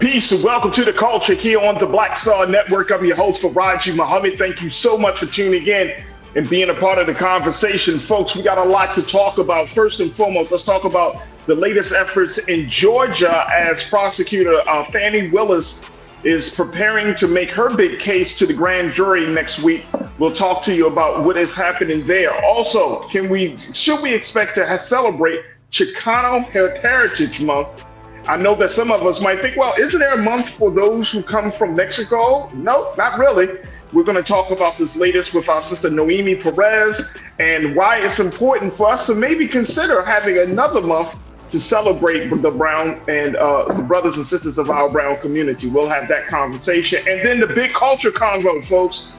Peace and welcome to the culture here on the Black Star Network. I'm your host, Farajii Muhammad. Thank you so much for tuning in and being a part of the conversation. Folks, we got a lot to talk about. First and foremost, let's talk about the latest efforts in Georgia as prosecutor Fani Willis is preparing to make her big case to the grand jury next week. We'll talk to you about what is happening there. Also, should we expect to celebrate Chicano Heritage Month? I know that some of us might think, well, isn't there a month for those who come from Mexico? No, not really. We're going to talk about this latest with our sister Noemi Perez and why it's important for us to maybe consider having another month to celebrate the brown and the brothers and sisters of our brown community. We'll have that conversation. And then the big culture convo, folks.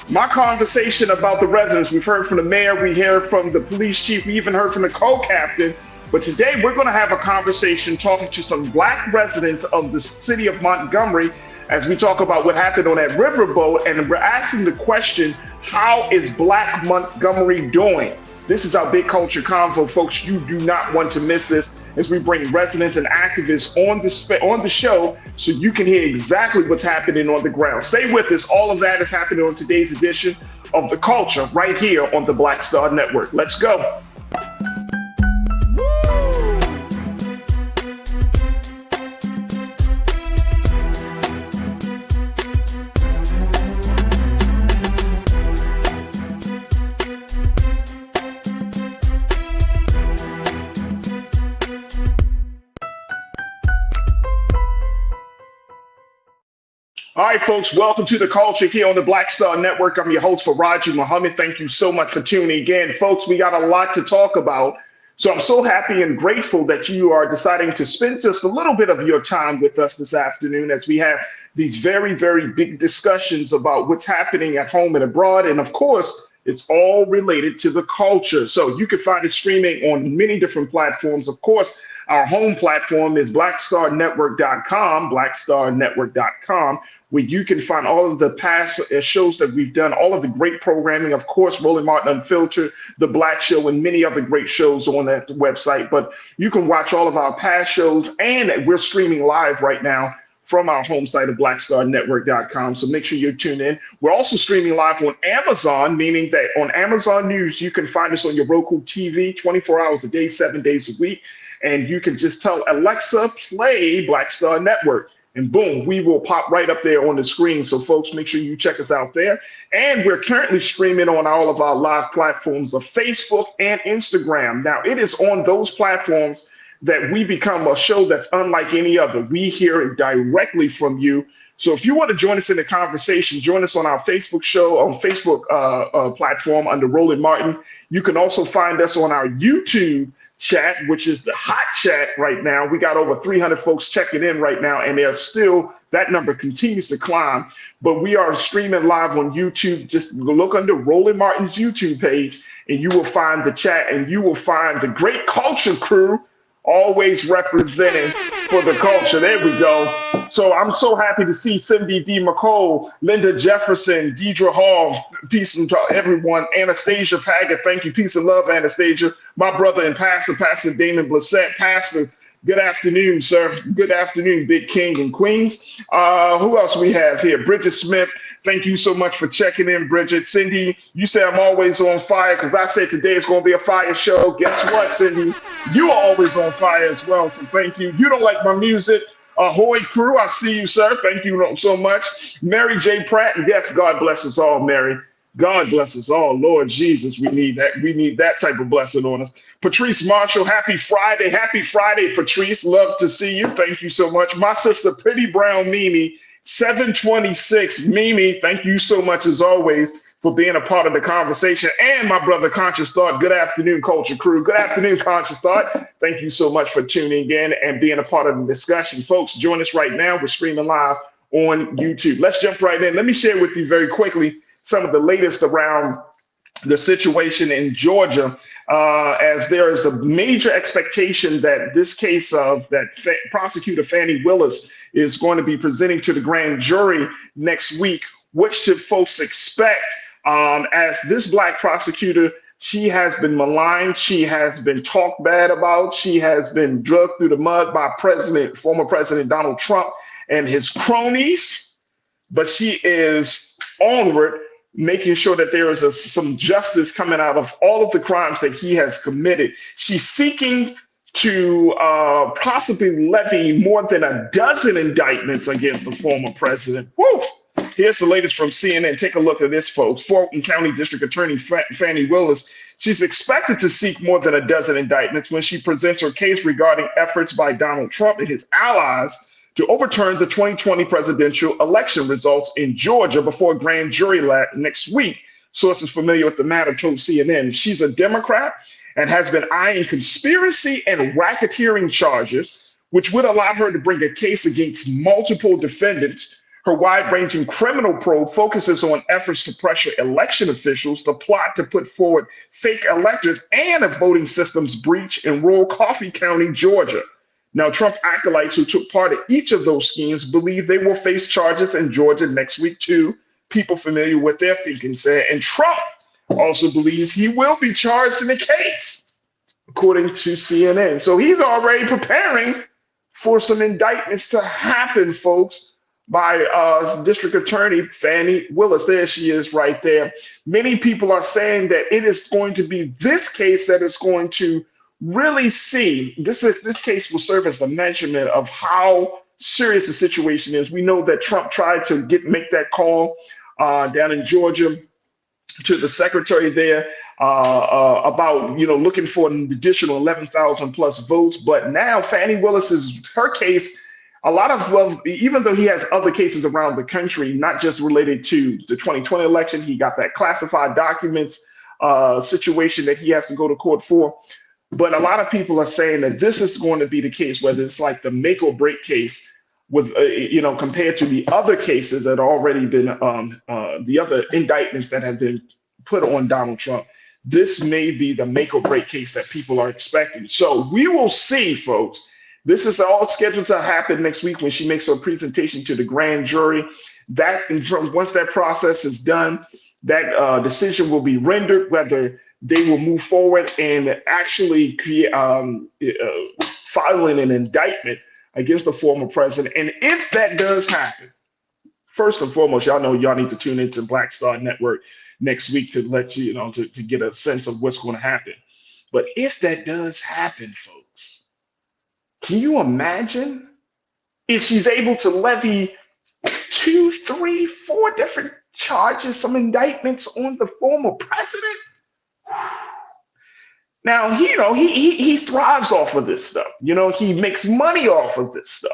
My conversation about the residents. We've heard from the mayor, we heard from the police chief, we even heard from the co-captain. But today we're going to have a conversation talking to some Black residents of the city of Montgomery as we talk about what happened on that riverboat. And we're asking the question, how is Black Montgomery doing? This is our big culture convo, folks. You do not want to miss this as we bring residents and activists on the show so you can hear exactly what's happening on the ground. Stay with us. All of that is happening on today's edition of The Culture right here on the Black Star Network. Let's go. All right, folks, welcome to The Culture here on the Black Star Network. I'm your host, Farajii Muhammad. Thank you so much for tuning in. Folks, we got a lot to talk about. So I'm so happy and grateful that you are deciding to spend just a little bit of your time with us this afternoon as we have these very, very big discussions about what's happening at home and abroad. And of course, it's all related to the culture. So you can find it streaming on many different platforms. Of course, our home platform is blackstarnetwork.com, blackstarnetwork.com, where you can find all of the past shows that we've done, all of the great programming, of course, Roland Martin Unfiltered, The Black Show, and many other great shows on that website. But you can watch all of our past shows, and we're streaming live right now from our home site of blackstarnetwork.com. So make sure you tune in. We're also streaming live on Amazon, meaning that on Amazon News, you can find us on your Roku TV 24 hours a day, 7 days a week. And you can just tell Alexa, play Black Star Network. And boom, we will pop right up there on the screen. So folks, make sure you check us out there. And we're currently streaming on all of our live platforms of Facebook and Instagram. Now, it is on those platforms that we become a show that's unlike any other. We hear it directly from you. So if you want to join us in the conversation, join us on our Facebook show, on Facebook platform under Roland Martin. You can also find us on our YouTube chat, which is the hot chat right now. We got over 300 folks checking in right now, and that number continues to climb. But we are streaming live on YouTube. Just look under Roland Martin's YouTube page, and you will find the chat, and you will find the great culture crew always representing for the culture. There we go. So I'm so happy to see Cindy D. McCall, Linda Jefferson, Deidre Hall, peace and to everyone. Anastasia Paget, thank you. Peace and love, Anastasia. My brother and pastor, Pastor Damon Blissett. Pastor, good afternoon, sir. Good afternoon, big king and queens. Who else we have here? Bridget Smith. Thank you so much for checking in, Bridget. Cindy, you say I'm always on fire because I said today it's going to be a fire show. Guess what, Cindy? You are always on fire as well, so thank you. You don't like my music. Ahoy crew, I see you, sir. Thank you so much. Mary J. Pratt, and yes, God bless us all, Mary. God bless us all. Lord Jesus, we need that. We need that type of blessing on us. Patrice Marshall, happy Friday. Happy Friday, Patrice. Love to see you. Thank you so much. My sister, Pretty Brown Mimi, 726. Mimi, thank you so much as always for being a part of the conversation. And my brother, Conscious Thought. Good afternoon, Culture Crew. Good afternoon, Conscious Thought. Thank you so much for tuning in and being a part of the discussion. Folks, join us right now. We're streaming live on YouTube. Let's jump right in. Let me share with you very quickly some of the latest around the situation in Georgia, as there is a major expectation that this case of that prosecutor Fani Willis is going to be presenting to the grand jury next week. What should folks expect? As this Black prosecutor, she has been maligned, she has been talked bad about, she has been dragged through the mud by former President Donald Trump, and his cronies, but she is onward, making sure that there is some justice coming out of all of the crimes that he has committed. She's seeking to possibly levy more than a dozen indictments against the former president. Woo! Here's the latest from CNN. Take a look at this, folks. Fulton County District Attorney Fani Willis, she's expected to seek more than a dozen indictments when she presents her case regarding efforts by Donald Trump and his allies to overturn the 2020 presidential election results in Georgia before a grand jury next week. Sources familiar with the matter told CNN she's a Democrat and has been eyeing conspiracy and racketeering charges, which would allow her to bring a case against multiple defendants. Her wide-ranging criminal probe focuses on efforts to pressure election officials to plot to put forward fake electors and a voting systems breach in rural Coffee County, Georgia. Now, Trump acolytes who took part in each of those schemes believe they will face charges in Georgia next week, too. People familiar with their thinking said, and Trump also believes he will be charged in the case, according to CNN. So he's already preparing for some indictments to happen, folks, by District Attorney Fani Willis. There she is right there. Many people are saying that it is going to be this case that is going to really see, this case will serve as the measurement of how serious the situation is. We know that Trump tried to make that call down in Georgia to the secretary there about, looking for an additional 11,000 plus votes. But now Fani Willis her case, even though he has other cases around the country, not just related to the 2020 election, he got that classified documents situation that he has to go to court for. But a lot of people are saying that this is going to be the case, whether it's like the make or break case with, compared to the other cases that already been, the other indictments that have been put on Donald Trump. This may be the make or break case that people are expecting. So we will see, folks. This is all scheduled to happen next week when she makes her presentation to the grand jury. Once that process is done, that decision will be rendered, whether they will move forward and actually filing an indictment against the former president. And if that does happen, first and foremost, y'all know y'all need to tune into Black Star Network next week to let you know to get a sense of what's going to happen. But if that does happen, folks, can you imagine if she's able to levy 2, 3, 4 different charges, some indictments on the former president? Now, he thrives off of this stuff. He makes money off of this stuff.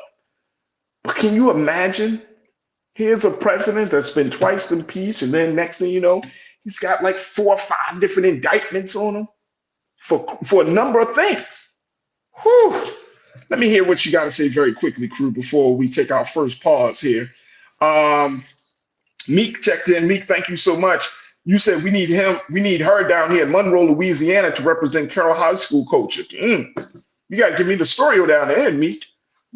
But can you imagine? Here's a president that's been twice impeached, and then next thing you know, he's got like 4 or 5 different indictments on him for a number of things. Whew. Let me hear what you got to say very quickly, crew, before we take our first pause here. Meek checked in. Meek, thank you so much. You said we need her down here in Monroe, Louisiana to represent Carroll High School coaches. You got to give me the story down there, Meek.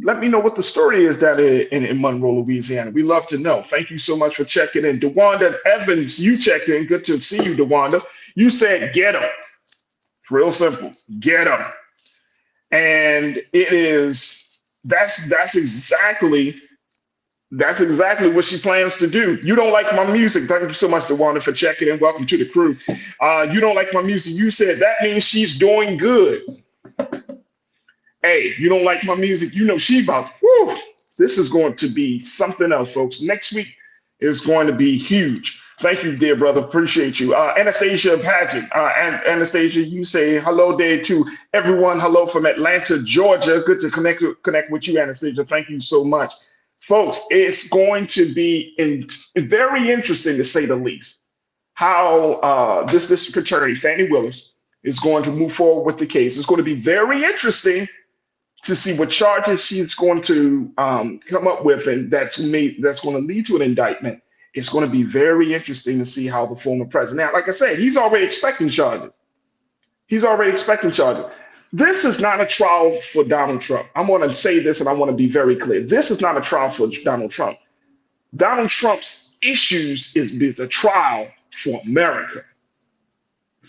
Let me know what the story is down there in Monroe, Louisiana. We love to know. Thank you so much for checking in. DeWanda Evans, you checked in. Good to see you, DeWanda. You said get them. Real simple. Get them. And that's exactly what she plans to do. You don't like my music. Thank you so much, DeWanda, for checking in. Welcome to the crew. You don't like my music. You said that means she's doing good. Hey, you don't like my music. She about, whew, this is going to be something else, folks. Next week is going to be huge. Thank you, dear brother. Appreciate you. Anastasia Paget. Anastasia, you say hello there to everyone. Hello from Atlanta, Georgia. Good to connect with you, Anastasia. Thank you so much. Folks, it's going to be very interesting, to say the least, how this district attorney, Fani Willis, is going to move forward with the case. It's going to be very interesting to see what charges she's going to come up with, and that's going to lead to an indictment. It's going to be very interesting to see how the former president. Now, like I said, he's already expecting charges. This is not a trial for Donald Trump. I'm going to say this, and I want to be very clear. This is not a trial for Donald Trump. Donald Trump's issues is a trial for America.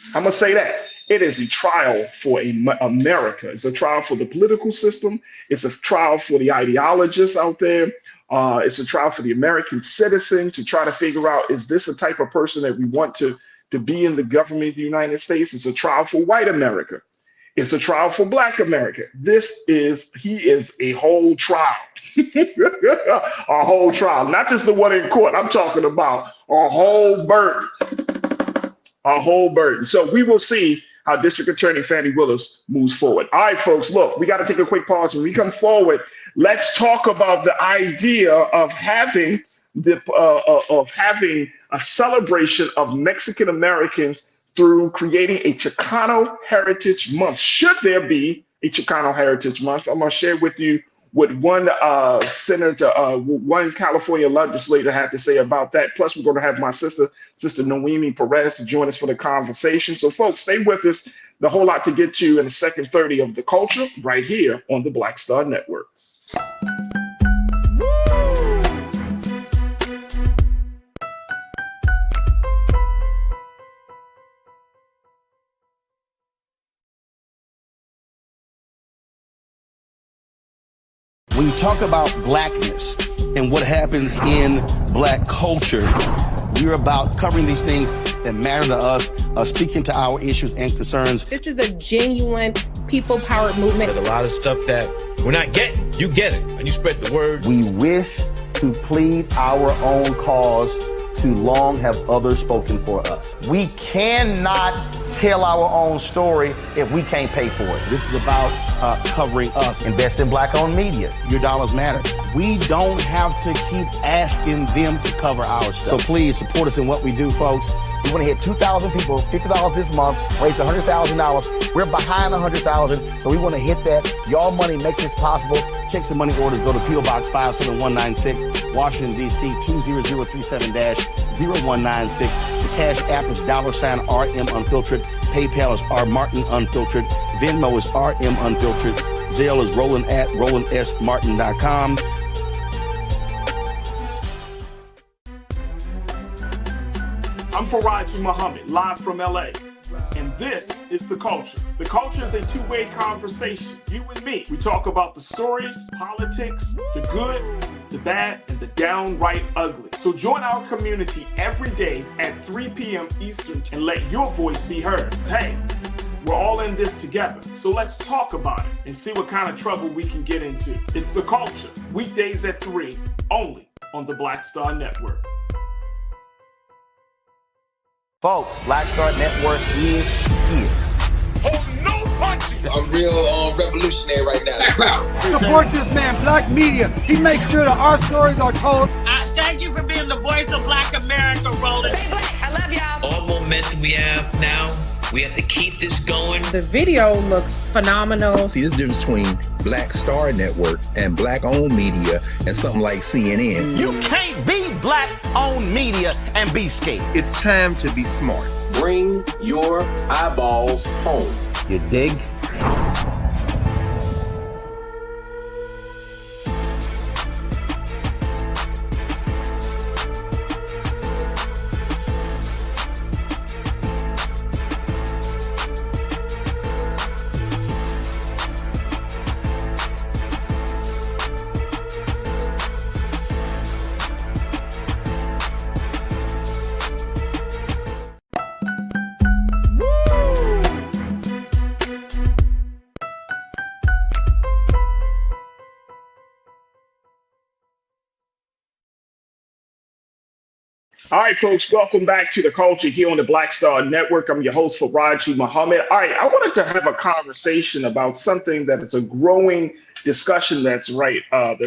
I'm going to say that. It is a trial for America. It's a trial for the political system. It's a trial for the ideologists out there. It's a trial for the American citizen to try to figure out, is this the type of person that we want to be in the government of the United States? It's a trial for white America. It's a trial for Black America. He is a whole trial. A whole trial, not just the one in court. I'm talking about a whole burden. A whole burden. So we will see how District Attorney Fannie Willis moves forward. All right, folks, look, we got to take a quick pause. When we come forward, let's talk about the idea of having a celebration of Mexican Americans through creating a Chicano Heritage Month. Should there be a Chicano Heritage Month? I'm going to share with you what one one California legislator had to say about that. Plus, we're going to have my sister Noemi Perez, to join us for the conversation. So, folks, stay with us. The whole lot to get to in the second 30 of The Culture right here on the Black Star Network. When you talk about blackness and what happens in Black culture, we're about covering these things that matter to us, speaking to our issues and concerns. This is a genuine people-powered movement. There's a lot of stuff that we're not getting. You get it, and you spread the word. We wish to plead our own cause. Too long have others spoken for us. We cannot tell our own story if we can't pay for it. This is about covering us. Invest in Black-owned media. Your dollars matter. We don't have to keep asking them to cover our stuff. So please support us in what we do, folks. We want to hit 2,000 people, $50 this month, raise $100,000. We're behind $100,000, so we want to hit that. Y'all money makes this possible. Checks and money orders go to P.O. Box 57196, Washington, D.C. 20037-0196. The Cash App is $RM Unfiltered. PayPal is R Martin Unfiltered. Venmo is RM Unfiltered. Zelle is Roland at RolandSMartin.com. I'm Farajii Muhammad, live from LA. And this is The Culture. The Culture is a two-way conversation. You and me. We talk about the stories, politics, the good, the bad, and the downright ugly. So join our community every day at 3 p.m. Eastern and let your voice be heard. Hey, we're all in this together. So let's talk about it and see what kind of trouble we can get into. It's The Culture, weekdays at 3, only on the Black Star Network. Folks, Black Star Network is here. Oh, no punches! I'm real revolutionary right now. Support this man, Black Media. He makes sure that our stories are told. Thank you for being the voice of Black America, Roland. Stay black. I love y'all. All momentum we have now, we have to keep this going. The video looks phenomenal. See, there's a difference between Black Star Network and Black-owned media and something like CNN. You can't be Black-owned media and be scared. It's time to be smart. Bring your eyeballs home. You dig? All right, folks, welcome back to The Culture here on the Black Star Network. I'm your host, Farajii Muhammad. All right, I wanted to have a conversation about something that is a growing discussion that's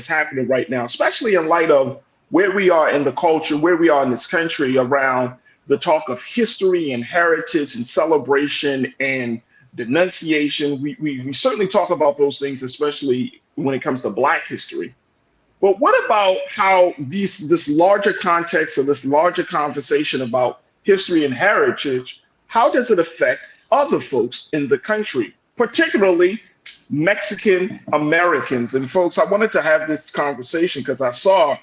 happening right now, especially in light of where we are in the culture, where we are in this country around the talk of history and heritage and celebration and denunciation. We certainly talk about those things, especially when it comes to Black history. But what about how this larger context or this larger conversation about history and heritage, how does it affect other folks in the country, particularly Mexican Americans? And folks, I wanted to have this conversation because I saw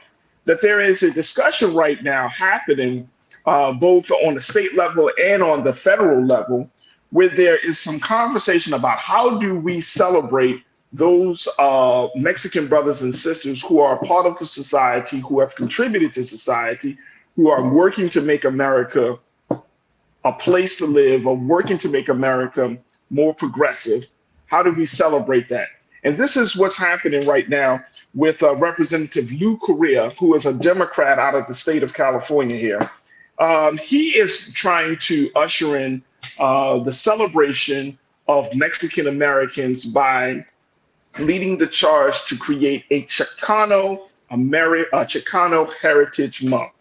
that there is a discussion right now happening both on the state level and on the federal level where there is some conversation about how do we celebrate those Mexican brothers and sisters who are a part of the society, who have contributed to society, who are working to make America a place to live, or working to make America more progressive. How do we celebrate that? And this is what's happening right now with Representative Lou Correa, who is a Democrat out of the state of California here. He is trying to usher in the celebration of Mexican Americans by leading the charge to create a Chicano Heritage Month.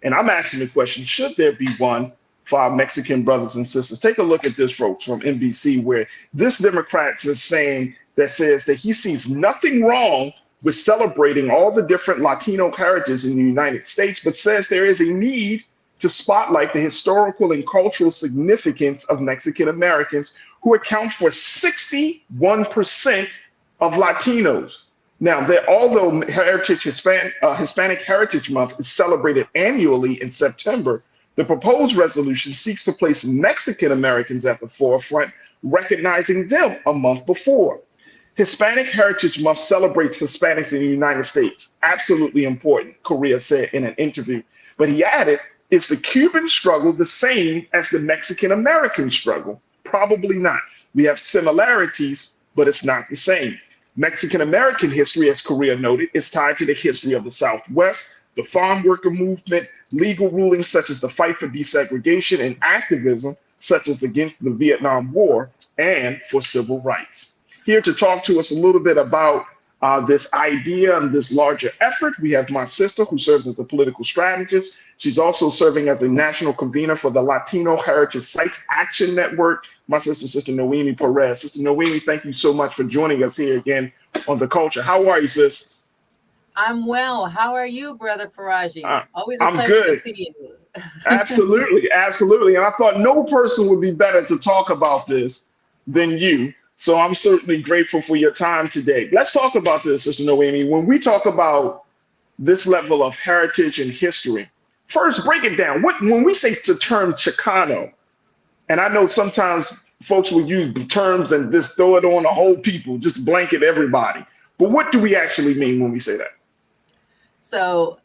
And I'm asking the question, should there be one for our Mexican brothers and sisters? Take a look at this, folks, from NBC, where this Democrat is saying that says that he sees nothing wrong with celebrating all the different Latino heritage in the United States, but says there is a need to spotlight the historical and cultural significance of Mexican Americans, who account for 61% of Latinos. Now, although Hispanic Heritage Month is celebrated annually in September, the proposed resolution seeks to place Mexican Americans at the forefront, recognizing them a month before. Hispanic Heritage Month celebrates Hispanics in the United States. Absolutely important, Correa said in an interview. But he added, is the Cuban struggle the same as the Mexican American struggle? Probably not. We have similarities, but it's not the same. Mexican American history, as Correa noted, is tied to the history of the Southwest, the farm worker movement, legal rulings such as the fight for desegregation, and activism such as against the Vietnam War and for civil rights. Here to talk to us a little bit about this idea and this larger effort, we have my sister, who serves as a political strategist. She's also serving as a national convener for the Latino Heritage Sites Action Network. My Sister Noemi Perez. Sister Noemi, thank you so much for joining us here again on The Culture. How are you, sis? I'm well. How are you, Brother Farajii? Always a pleasure good. to see you. Absolutely, absolutely. And I thought no person would be better to talk about this than you. So I'm certainly grateful for your time today. Let's talk about this, Sister Noemi. When we talk about this level of heritage and history, first, break it down. When we say the term Chicano, and I know sometimes folks will use the terms and just throw it on the whole people, just blanket everybody. But what do we actually mean when we say that? So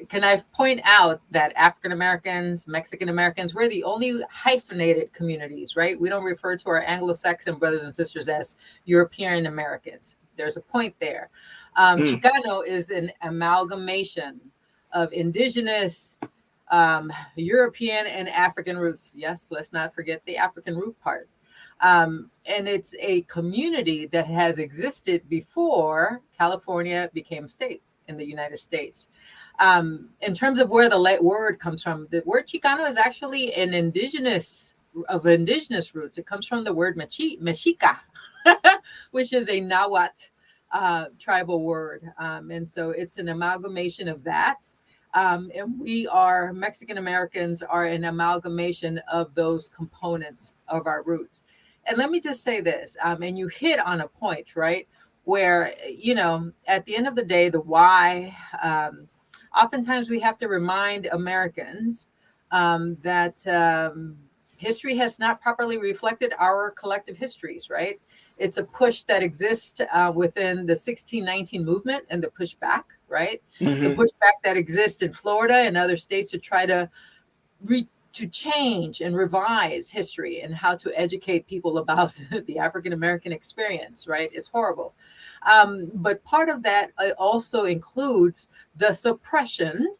can I point out that African Americans, Mexican Americans, we're the only hyphenated communities, right? We don't refer to our Anglo-Saxon brothers and sisters as European Americans. There's a point there. Chicano is an amalgamation of indigenous, European, and African roots. Yes, let's not forget the African root part. And it's a community that has existed before California became a state in the United States. In terms of where the word comes from, the word Chicano is actually an indigenous roots. It comes from the word Mexica, which is a Nahuatl tribal word. And so it's an amalgamation of that. And Mexican Americans are an amalgamation of those components of our roots. And let me just say this, and you hit on a point, right? Where, at the end of the day, the why, oftentimes we have to remind Americans that history has not properly reflected our collective histories, right? It's a push that exists within the 1619 movement and the pushback, right? Mm-hmm. The pushback that exists in Florida and other states to try to change and revise history and how to educate people about the African-American experience, right? It's horrible. But part of that also includes the suppression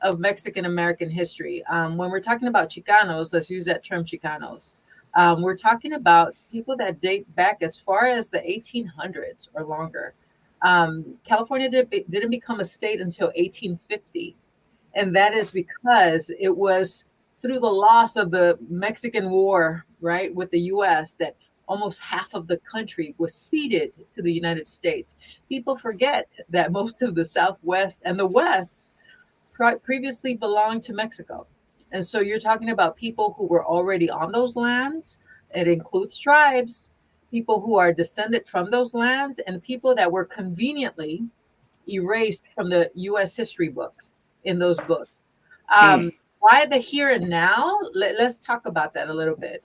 of Mexican-American history. When we're talking about Chicanos, let's use that term Chicanos. We're talking about people that date back as far as the 1800s or longer. California didn't become a state until 1850. And that is because it was through the loss of the Mexican War, right, with the U.S., that almost half of the country was ceded to the United States. People forget that most of the Southwest and the West previously belonged to Mexico. And so you're talking about people who were already on those lands. It includes tribes, people who are descended from those lands, and people that were conveniently erased from the U.S. history books in those books. Why the here and now? Let's talk about that a little bit.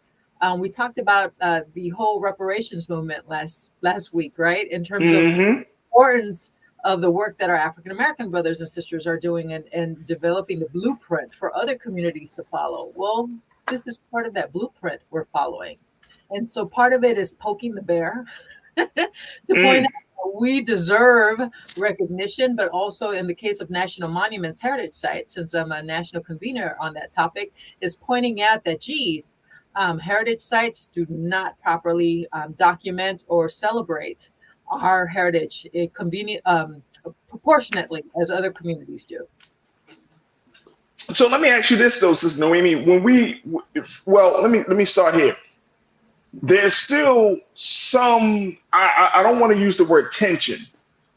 We talked about the whole reparations movement last week, right? In terms of Mm-hmm. the importance of the work that our African American brothers and sisters are doing and developing the blueprint for other communities to follow. Well, this is part of that blueprint we're following. And so part of it is poking the bear to point out we deserve recognition, but also in the case of national monuments, heritage sites, since I'm a national convener on that topic, is pointing out that, geez, heritage sites do not properly document or celebrate our heritage proportionately as other communities do. So let me ask you this, though, Sis Noemi. Let me start here. There's still some, I don't want to use the word tension,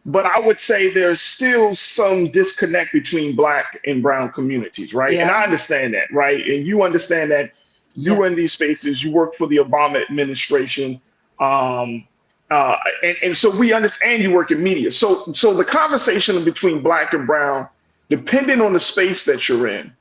but I would say there's still some disconnect between Black and brown communities, right? Yeah. And I understand that, right? And you understand that you were in these spaces, you worked for the Obama administration, and so we understand you work in media. So the conversation between Black and brown, depending on the space that you're in,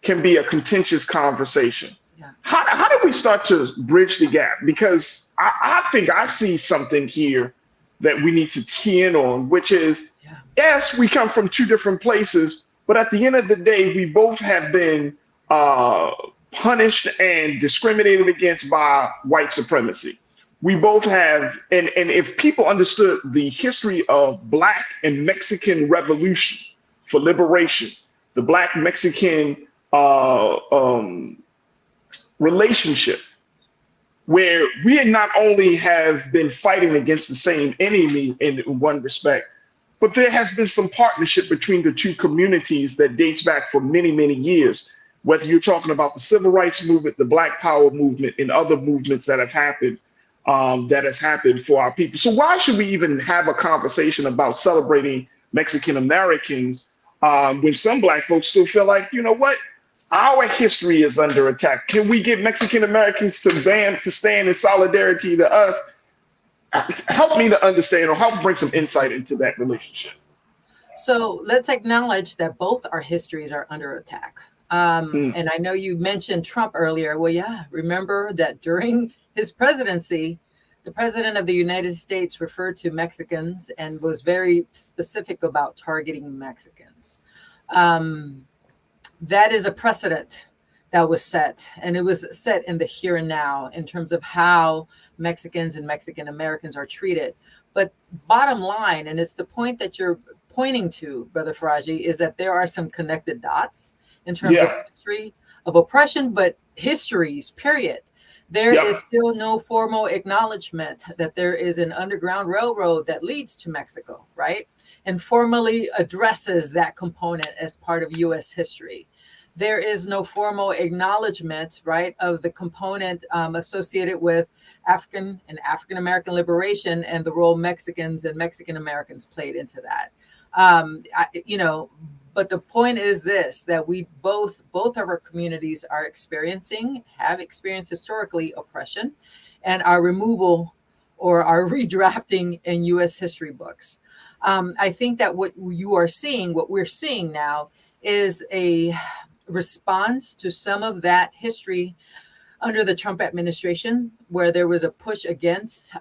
can be a contentious conversation. Yeah. How do we start to bridge the gap? Because I think I see something here that we need to key in on, which is, yes, we come from two different places, but at the end of the day, we both have been punished and discriminated against by white supremacy. We both have, and if people understood the history of Black and Mexican revolution for liberation, the Black-Mexican relationship, where we not only have been fighting against the same enemy in one respect, but there has been some partnership between the two communities that dates back for many, many years, whether you're talking about the civil rights movement, the Black Power movement, and other movements that have happened, for our people. So why should we even have a conversation about celebrating Mexican Americans when some Black folks still feel like, you know what, our history is under attack? Can we get Mexican Americans to stand in solidarity to us? Help me to understand, or help bring some insight into that relationship. So let's acknowledge that both our histories are under attack. And I know you mentioned Trump earlier. Well, yeah, remember that during his presidency, the president of the United States referred to Mexicans and was very specific about targeting Mexicans. That is a precedent that was set, and it was set in the here and now in terms of how Mexicans and Mexican Americans are treated. But bottom line, and it's the point that you're pointing to, Brother Farajii, is that there are some connected dots in terms of history of oppression, but histories, period. There is still no formal acknowledgement that there is an underground railroad that leads to Mexico, right? And formally addresses that component as part of U.S. history. There is no formal acknowledgement, right, of the component associated with African and African American liberation and the role Mexicans and Mexican Americans played into that. But the point is this, that we both of our communities have experienced historically oppression, and our removal or our redrafting in U.S. history books. I think that what we're seeing now is a response to some of that history under the Trump administration, where there was a push against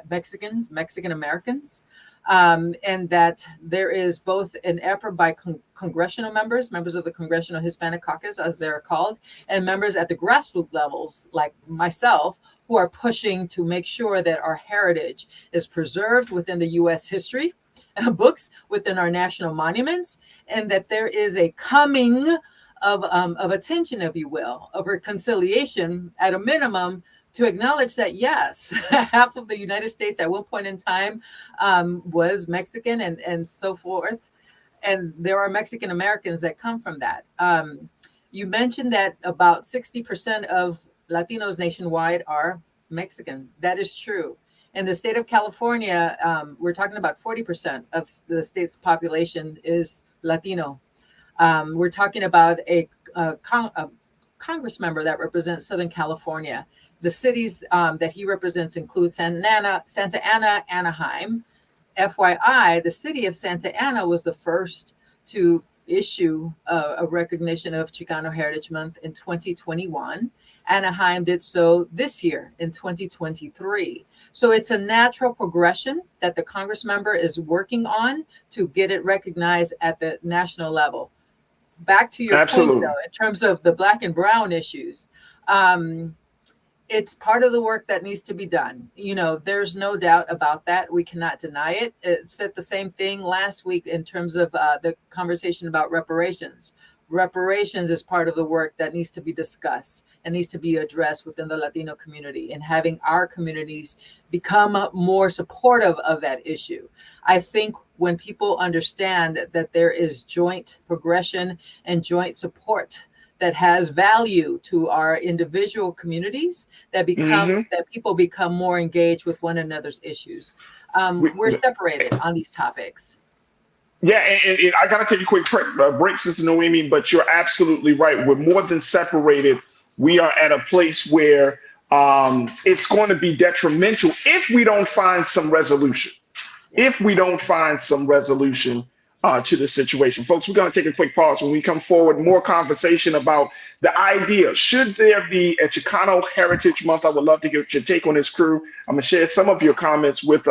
Mexican Americans. And that there is both an effort by congressional members of the Congressional Hispanic Caucus, as they're called, and members at the grassroots levels, like myself, who are pushing to make sure that our heritage is preserved within the U.S. history books, within our national monuments, and that there is a coming of attention, if you will, of reconciliation at a minimum, to acknowledge that, yes, half of the United States at one point in time was Mexican and so forth. And there are Mexican Americans that come from that. You mentioned that about 60% of Latinos nationwide are Mexican. That is true. In the state of California, we're talking about 40% of the state's population is Latino. We're talking about a Congress member that represents Southern California. The cities that he represents include Santa Ana, Anaheim. FYI, the city of Santa Ana was the first to issue a recognition of Chicano Heritage Month in 2021 Anaheim did so this year in 2023. So it's a natural progression that the Congress member is working on to get it recognized at the national level. Back to your point, though, in terms of the Black and brown issues, it's part of the work that needs to be done. You know, there's no doubt about that. We cannot deny it. It said the same thing last week in terms of the conversation about reparations. Reparations is part of the work that needs to be discussed and needs to be addressed within the Latino community, and having our communities become more supportive of that issue. I think when people understand that there is joint progression and joint support that has value to our individual communities, that people become more engaged with one another's issues. We're separated on these topics. Yeah, and I got to take a quick break, Sister Noemi, but you're absolutely right. We're more than separated. We are at a place where it's going to be detrimental if we don't find some resolution. If we don't find some resolution to the situation. Folks, we're going to take a quick pause. When we come forward, more conversation about the idea. Should there be a Chicano Heritage Month? I would love to get your take on this, crew. I'm going to share some of your comments with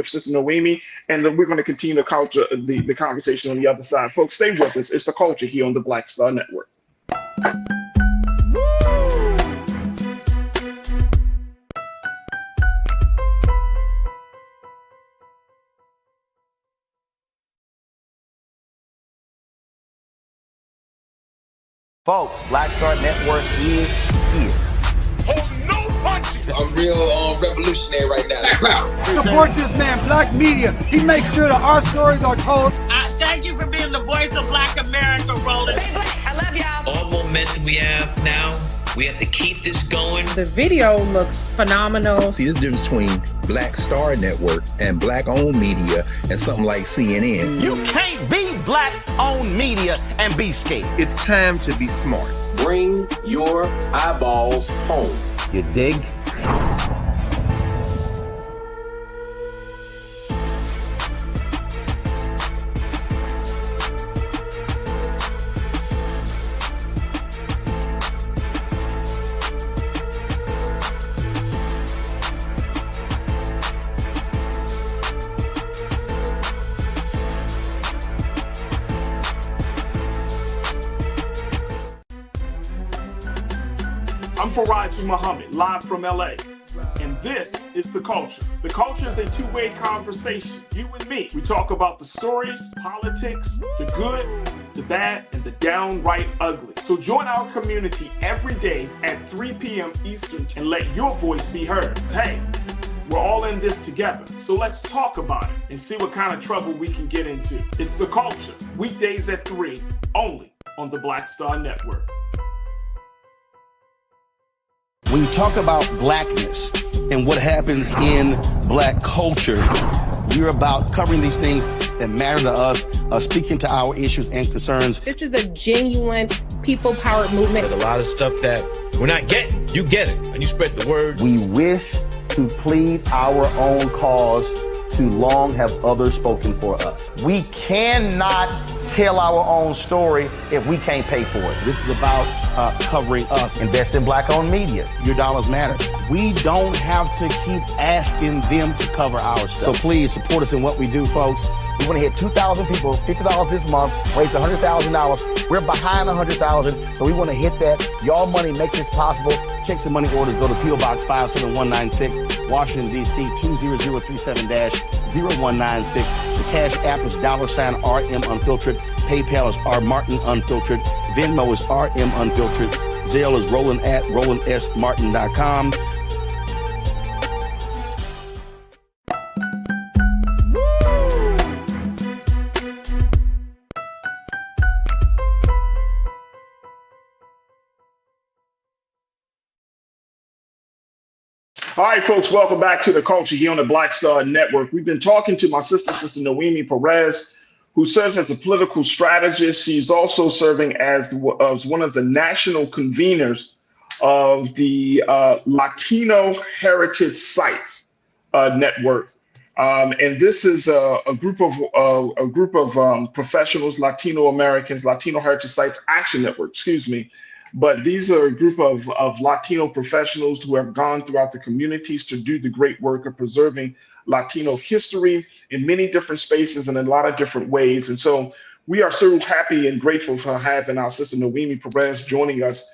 Sister Noemi, and then we're going to continue the conversation on the other side. Folks, stay with us. It's The Culture here on the Black Star Network. Folks, Black Star Network is here. Oh, no punches! I'm real revolutionary right now. Support this man, Black Media. He makes sure that our stories are told. Thank you for being the voice of Black America, Roland. Stay black. I love y'all. All momentum we have now. We have to keep this going. The video looks phenomenal. See, this difference between Black Star Network and Black-owned media and something like CNN. You can't be Black-owned media and be scared. It's time to be smart. Bring your eyeballs home. You dig? I'm Farajii Muhammad, live from LA. And this is The Culture. The Culture is a two-way conversation. You and me. We talk about the stories, politics, the good, the bad, and the downright ugly. So join our community every day at 3 p.m. Eastern and let your voice be heard. Hey, we're all in this together. So let's talk about it and see what kind of trouble we can get into. It's The Culture, weekdays at 3, only on the Black Star Network. When you talk about blackness and what happens in Black culture, we're about covering these things that matter to us, speaking to our issues and concerns. This is a genuine people-powered movement. There's a lot of stuff that we're not getting. You get it, and you spread the word. We wish to plead our own cause. Too long have others spoken for us. We cannot tell our own story if we can't pay for it. This is about covering us. Invest in Black-owned media. Your dollars matter. We don't have to keep asking them to cover our stuff. So please support us in what we do, folks. We want to hit 2,000 people, $50 this month, raise $100,000. We're behind 100,000, so we want to hit that. Y'all money makes this possible. Checks and money orders go to P.O. Box 57196, Washington, D.C. 20037-0196. The Cash App is $RM Unfiltered. PayPal is R Martin Unfiltered. Venmo is RM Unfiltered. Zelle is Roland at RolandSMartin.com. All right, folks, welcome back to The Culture here on the Black Star Network. We've been talking to my Sister Noemi Perez, who serves as a political strategist. She's also serving as one of the national conveners of the Latino Heritage Sites Network. And this is a group of professionals, Latino Americans, Latino Heritage Sites Action Network, but these are a group of Latino professionals who have gone throughout the communities to do the great work of preserving Latino history in many different spaces and in a lot of different ways. And so we are so happy and grateful for having our sister Noemi Perez joining us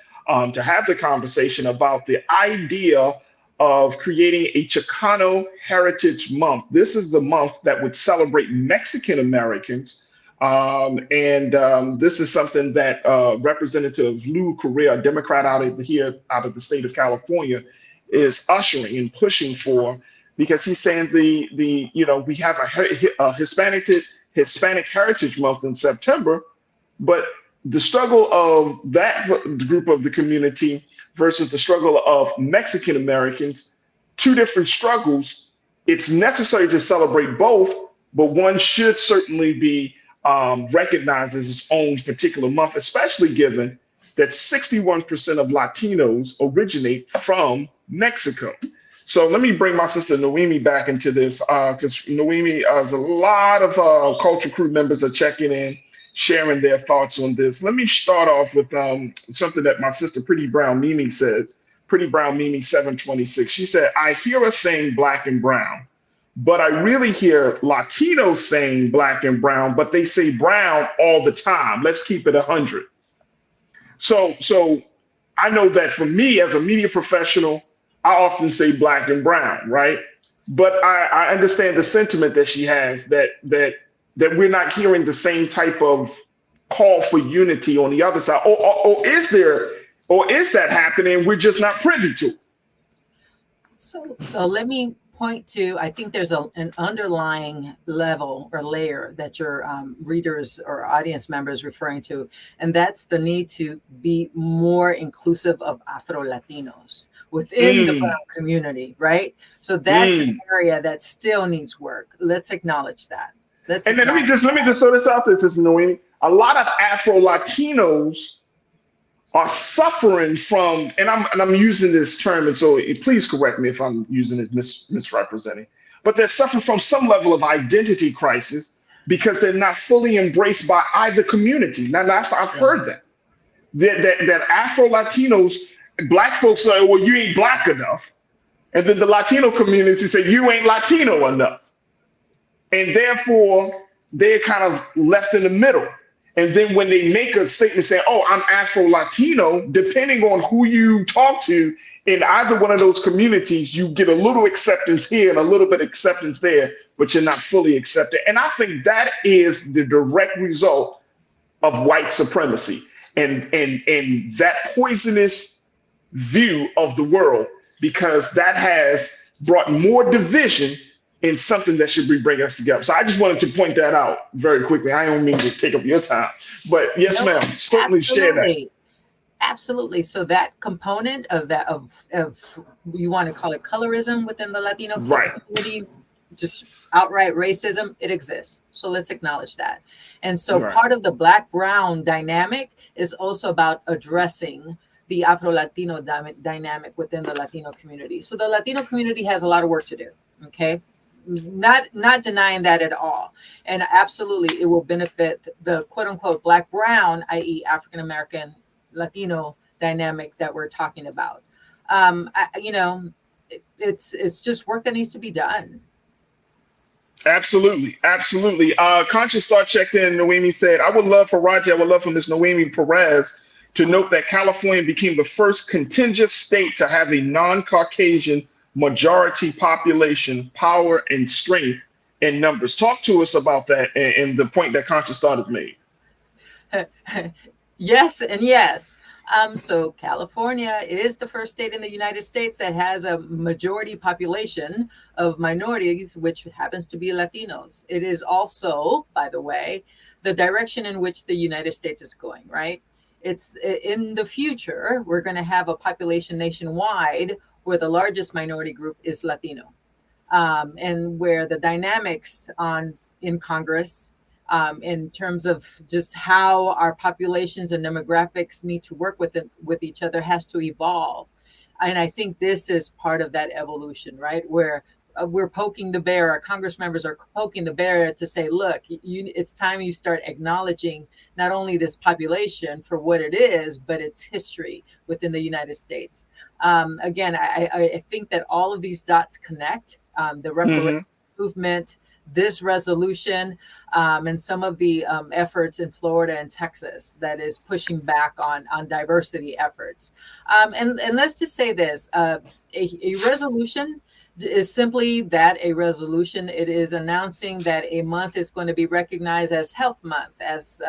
to have the conversation about the idea of creating a Chicano Heritage Month. This is the month that would celebrate Mexican Americans. This is something that Representative Lou Correa, a Democrat out of the state of California, is ushering and pushing for, because he's saying we have a Hispanic Heritage Month in September, but the struggle of that group of the community versus the struggle of Mexican Americans, two different struggles. It's necessary to celebrate both, but one should certainly be recognized as its own particular month, especially given that 61% of Latinos originate from Mexico. So let me bring my sister Noemi back into this, because Noemi, there's a lot of Culture Crew members are checking in, sharing their thoughts on this. Let me start off with something that my sister Pretty Brown Mimi said. Pretty Brown Mimi 726. She said, "I hear us saying black and brown, but I really hear Latinos saying black and brown, but they say brown all the time. Let's keep it 100." So I know that for me as a media professional, I often say black and brown, right? But I understand the sentiment that she has, that we're not hearing the same type of call for unity on the other side. Or is that happening? We're just not privy to it. So let me point to, I think there's an underlying level or layer that your readers or audience members referring to, and that's the need to be more inclusive of Afro-Latinos within the brown community, right? So that's an area that still needs work. Let's acknowledge that. Let me just throw this out there, Sister Noemi. A lot of Afro-Latinos are suffering from, and I'm using this term, and so please correct me if I'm using it misrepresenting, but they're suffering from some level of identity crisis because they're not fully embraced by either community. Now, I've heard that Afro-Latinos, black folks say, well, you ain't black enough. And then the Latino community say, you ain't Latino enough. And therefore, they're kind of left in the middle. And then when they make a statement saying, oh, I'm Afro-Latino, depending on who you talk to in either one of those communities, you get a little acceptance here and a little bit of acceptance there, but you're not fully accepted. And I think that is the direct result of white supremacy and that poisonous view of the world, because that has brought more division in something that should be bringing us together. So I just wanted to point that out very quickly. I don't mean to take up your time, but yes, ma'am, certainly share that. Absolutely. So that component of you want to call it colorism within the Latino community, just outright racism, it exists. So let's acknowledge that. And so part of the black-brown dynamic is also about addressing the Afro-Latino dynamic within the Latino community. So the Latino community has a lot of work to do, okay? Not denying that at all. And absolutely, it will benefit the quote unquote black brown, i.e. African American Latino dynamic that we're talking about. It's just work that needs to be done. Absolutely. Conscious Thought checked in. Noemi said, I would love for Ms. Noemi Perez to note that California became the first contiguous state to have a non-Caucasian majority population, power and strength in numbers. Talk to us about that and the point that Conscious Thought has made. Yes and yes. So California is the first state in the United States that has a majority population of minorities, which happens to be Latinos. It is also, by the way, the direction in which the United States is going, right? It's in the future, we're going to have a population nationwide where the largest minority group is Latino, and where the dynamics in Congress, in terms of just how our populations and demographics need to work with each other has to evolve. And I think this is part of that evolution, right? Where we're poking the bear, our Congress members are poking the bear to say, look, it's time you start acknowledging not only this population for what it is, but its history within the United States. Again, I think that all of these dots connect, the reparations movement, this resolution, and some of the efforts in Florida and Texas that is pushing back on diversity efforts. And let's just say this, a resolution is simply that, a resolution. It is announcing that a month is going to be recognized as Health Month, as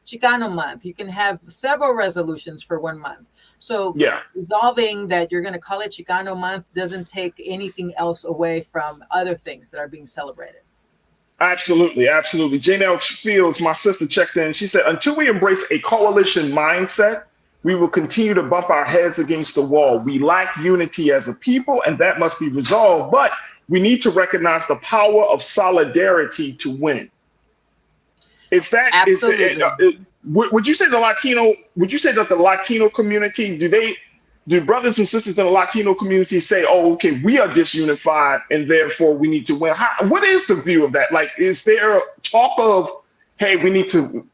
Chicano Month. You can have several resolutions for 1 month. So resolving that you're going to call it Chicano Month doesn't take anything else away from other things that are being celebrated. Absolutely, absolutely. Janelle Fields, my sister, checked in. She said, until we embrace a coalition mindset, we will continue to bump our heads against the wall. We lack unity as a people, and that must be resolved. But we need to recognize the power of solidarity to win. Is that absolutely? Would you say the Latino? Would you say that the Latino community, do brothers and sisters in the Latino community say, "Oh, okay, we are disunified, and therefore we need to win"? What is the view of that? Like, is there talk of, "Hey, we need to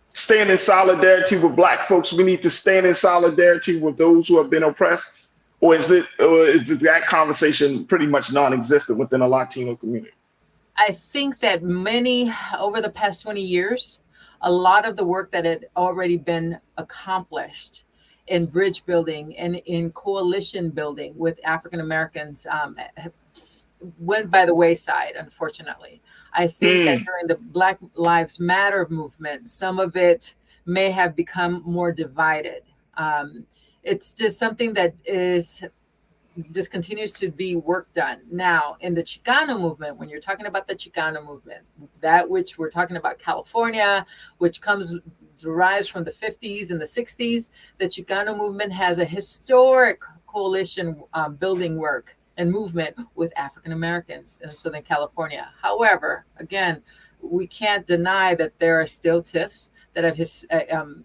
stand in solidarity with Black folks. We need to stand in solidarity with those who have been oppressed," or is that conversation pretty much non-existent within the Latino community? I think that over the past 20 years, a lot of the work that had already been accomplished in bridge building and in coalition building with African Americans went by the wayside, unfortunately. I think that during the Black Lives Matter movement, some of it may have become more divided. It's just something that just continues to be work done. Now, in the Chicano movement, when you're talking about the Chicano movement, that which we're talking about California, which derives from the 50s and the 60s, the Chicano movement has a historic coalition building work and movement with African Americans in Southern California. However, again, we can't deny that there are still tiffs that have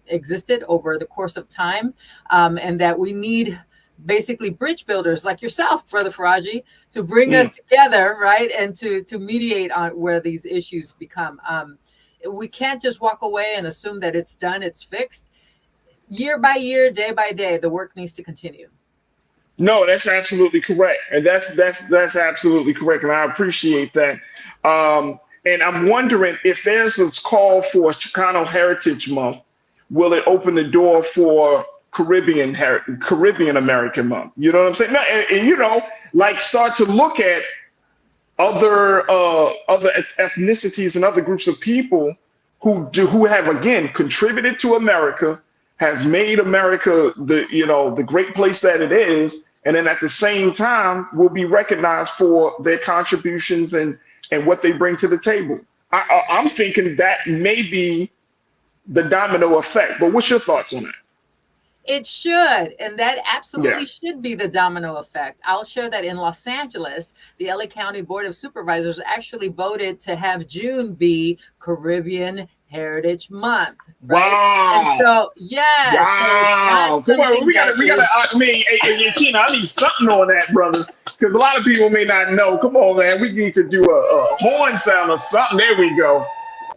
existed over the course of time, and that we need basically bridge builders like yourself, Brother Farajii, to bring us together, right? And to mediate on where these issues become. We can't just walk away and assume that it's done, it's fixed. Year by year, day by day, the work needs to continue. No, that's absolutely correct. And that's absolutely correct. And I appreciate that. And I'm wondering if there's this call for Chicano Heritage Month, will it open the door for Caribbean American Month? You know what I'm saying? No, and like start to look at other ethnicities and other groups of people who have, again, contributed to America, has made America the great place that it is, and then at the same time will be recognized for their contributions and what they bring to the table. I'm thinking that may be the domino effect, but what's your thoughts on that? It should, and that absolutely should be the domino effect. I'll share that in Los Angeles, the LA County Board of Supervisors actually voted to have June be Caribbean Heritage Month. Right? Wow! And so, wow! So come on, we gotta. I mean, Kina, I need something on that, brother, because a lot of people may not know. Come on, man, we need to do a horn sound or something. There we go.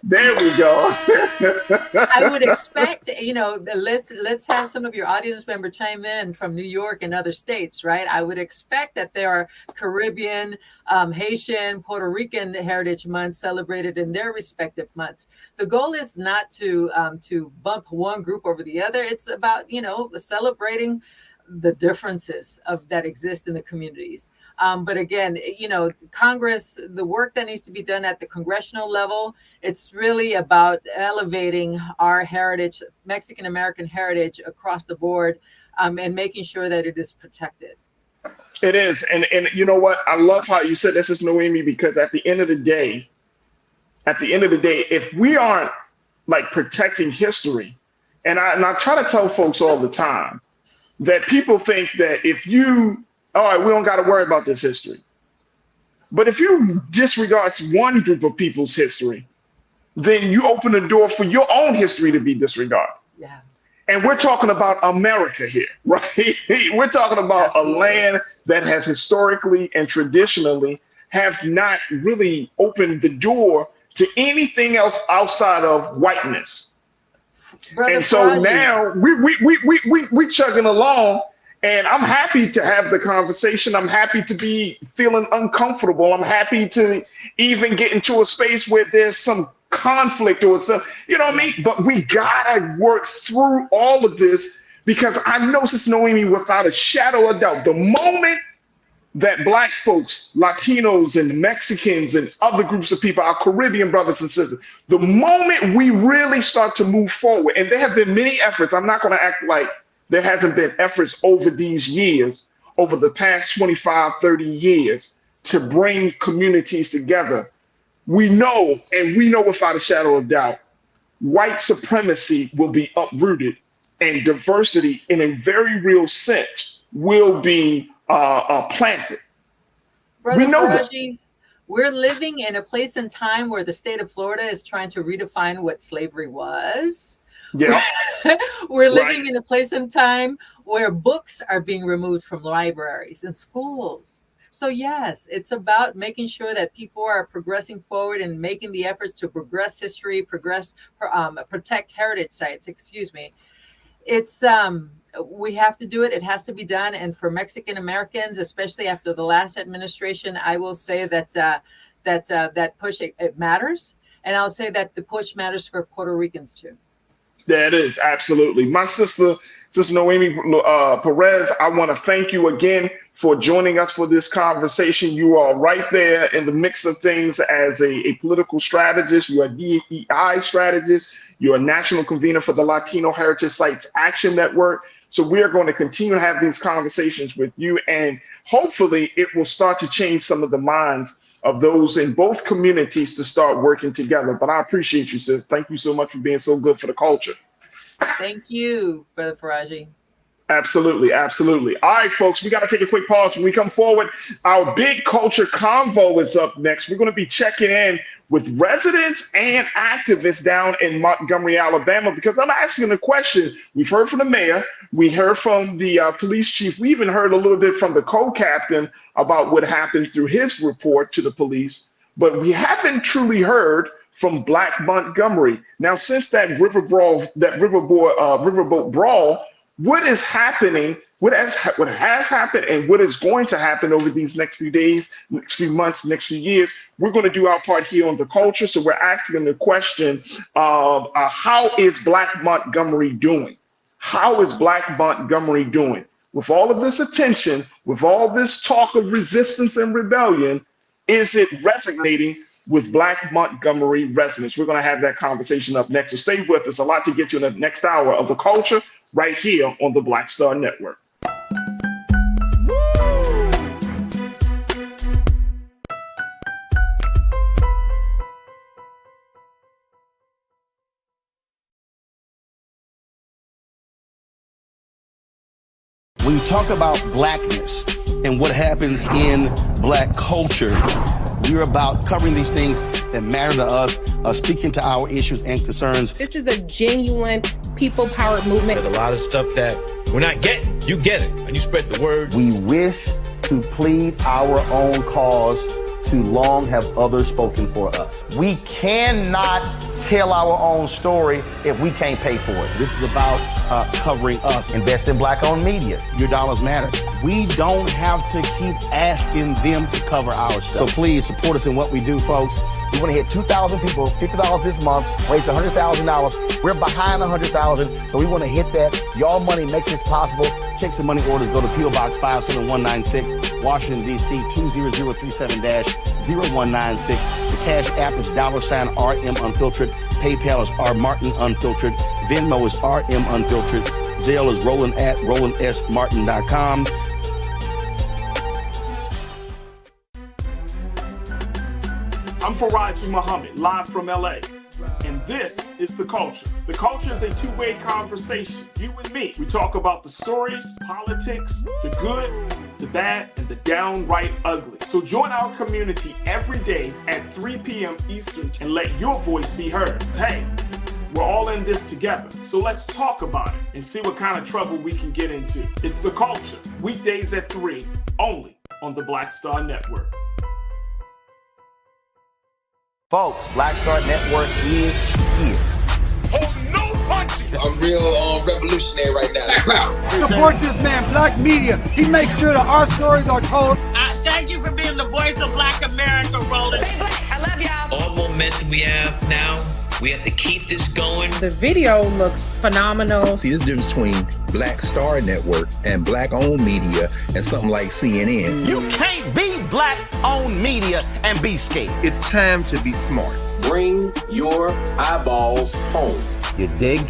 There we go. I would expect, let's have some of your audience members chime in from New York and other states, right? I would expect that there are Caribbean, Haitian, Puerto Rican Heritage Months celebrated in their respective months. The goal is not to bump one group over the other. It's about, celebrating the differences that exist in the communities. But again, Congress, the work that needs to be done at the congressional level, it's really about elevating our heritage, Mexican American heritage across the board, and making sure that it is protected. It is. And you know what? I love how you said this is Noemi, because at the end of the day, if we aren't like protecting history, and I try to tell folks all the time that people think that all right, we don't got to worry about this history. But if you disregard one group of people's history, then you open the door for your own history to be disregarded. Yeah. And we're talking about America here, right? We're talking about a land that has historically and traditionally have not really opened the door to anything else outside of whiteness. Brother And so Farajii, now we chugging along, and I'm happy to have the conversation. I'm happy to be feeling uncomfortable. I'm happy to even get into a space where there's some conflict or some, you know what I mean? But we gotta work through all of this, because I know, Sister Noemi, without a shadow of doubt, the moment that Black folks, Latinos and Mexicans and other groups of people, our Caribbean brothers and sisters, the moment we really start to move forward, and there have been many efforts, I'm not going to act like there hasn't been efforts over these years, over the past 25, 30 years, to bring communities together. We know, and we know without a shadow of doubt, white supremacy will be uprooted, and diversity in a very real sense will be planted. Brother We know Farajii, we're living in a place and time where the state of Florida is trying to redefine what slavery was. Yeah. We're living in a place and time where books are being removed from libraries and schools. So yes, it's about making sure that people are progressing forward and making the efforts to progress history, protect heritage sites, excuse me. It's we have to do it. It has to be done. And for Mexican Americans, especially after the last administration, I will say that that push, it matters. And I'll say that the push matters for Puerto Ricans too. That is absolutely. My sister Noemi Perez, I want to thank you again for joining us for this conversation. You are right there in the mix of things as a political strategist. You are a DEI strategist. You're a national convener for the Latino Heritage Sites Action Network. So we are going to continue to have these conversations with you, and hopefully it will start to change some of the minds of those in both communities to start working together. But I appreciate you, sis. Thank you so much for being so good for the culture. Thank you, Brother Farajii. Absolutely, absolutely. All right, folks, we got to take a quick pause. When we come forward, our big culture convo is up next. We're going to be checking in with residents and activists down in Montgomery, Alabama, because I'm asking the question. We've heard from the mayor. We heard from the police chief. We even heard a little bit from the co-captain about what happened through his report to the police. But we haven't truly heard from Black Montgomery. Now, since that riverboat brawl, what is happening, what has happened, and what is going to happen over these next few days, next few months, next few years, we're going to do our part here on the culture. So we're asking the question of how is Black Montgomery doing? How is Black Montgomery doing? With all of this attention, with all this talk of resistance and rebellion, is it resonating with Black Montgomery residents? We're going to have that conversation up next. So stay with us. A lot to get to in the next hour of the culture right here on the Black Star Network. When you talk about blackness and what happens in Black culture, we're about covering these things that matter to us, speaking to our issues and concerns. This is a genuine people-powered movement. There's a lot of stuff that we're not getting. You get it, and you spread the word. We wish to plead our own cause. Too long have others spoken for us. We cannot tell our own story if we can't pay for it. This is about covering us. Invest in Black-owned media. Your dollars matter. We don't have to keep asking them to cover our stuff. So please support us in what we do, folks. We want to hit 2,000 people, $50 this month, raise $100,000. We're behind 100,000, so we want to hit that. Y'all money makes this possible. Check some money orders. Go to P.O. Box 57196, Washington, D.C. 20037-0196. The Cash App is $RM Unfiltered. PayPal is R Martin Unfiltered. Venmo is RM Unfiltered. Zelle is Roland@RolandSMartin.com. I'm Farajii Muhammad, live from LA. And this is The Culture. The Culture is a two-way conversation. You and me. We talk about the stories, politics, the good, the bad, and the downright ugly. So join our community every day at 3 p.m. Eastern and let your voice be heard. Hey, we're all in this together. So let's talk about it and see what kind of trouble we can get into. It's The Culture, weekdays at 3, only on the Black Star Network. Folks, Black Star Network is here. Oh, no punches. I'm real revolutionary right now. Support this man, Black Media. He makes sure that our stories are told. Thank you for being the voice of Black America, Roland. Stay black. I love y'all. All momentum we have now, we have to keep this going. The video looks phenomenal. See, this difference between Black Star Network and black-owned media and something like CNN. You can't be black-owned media and be scared. It's time to be smart. Bring your eyeballs home. You dig?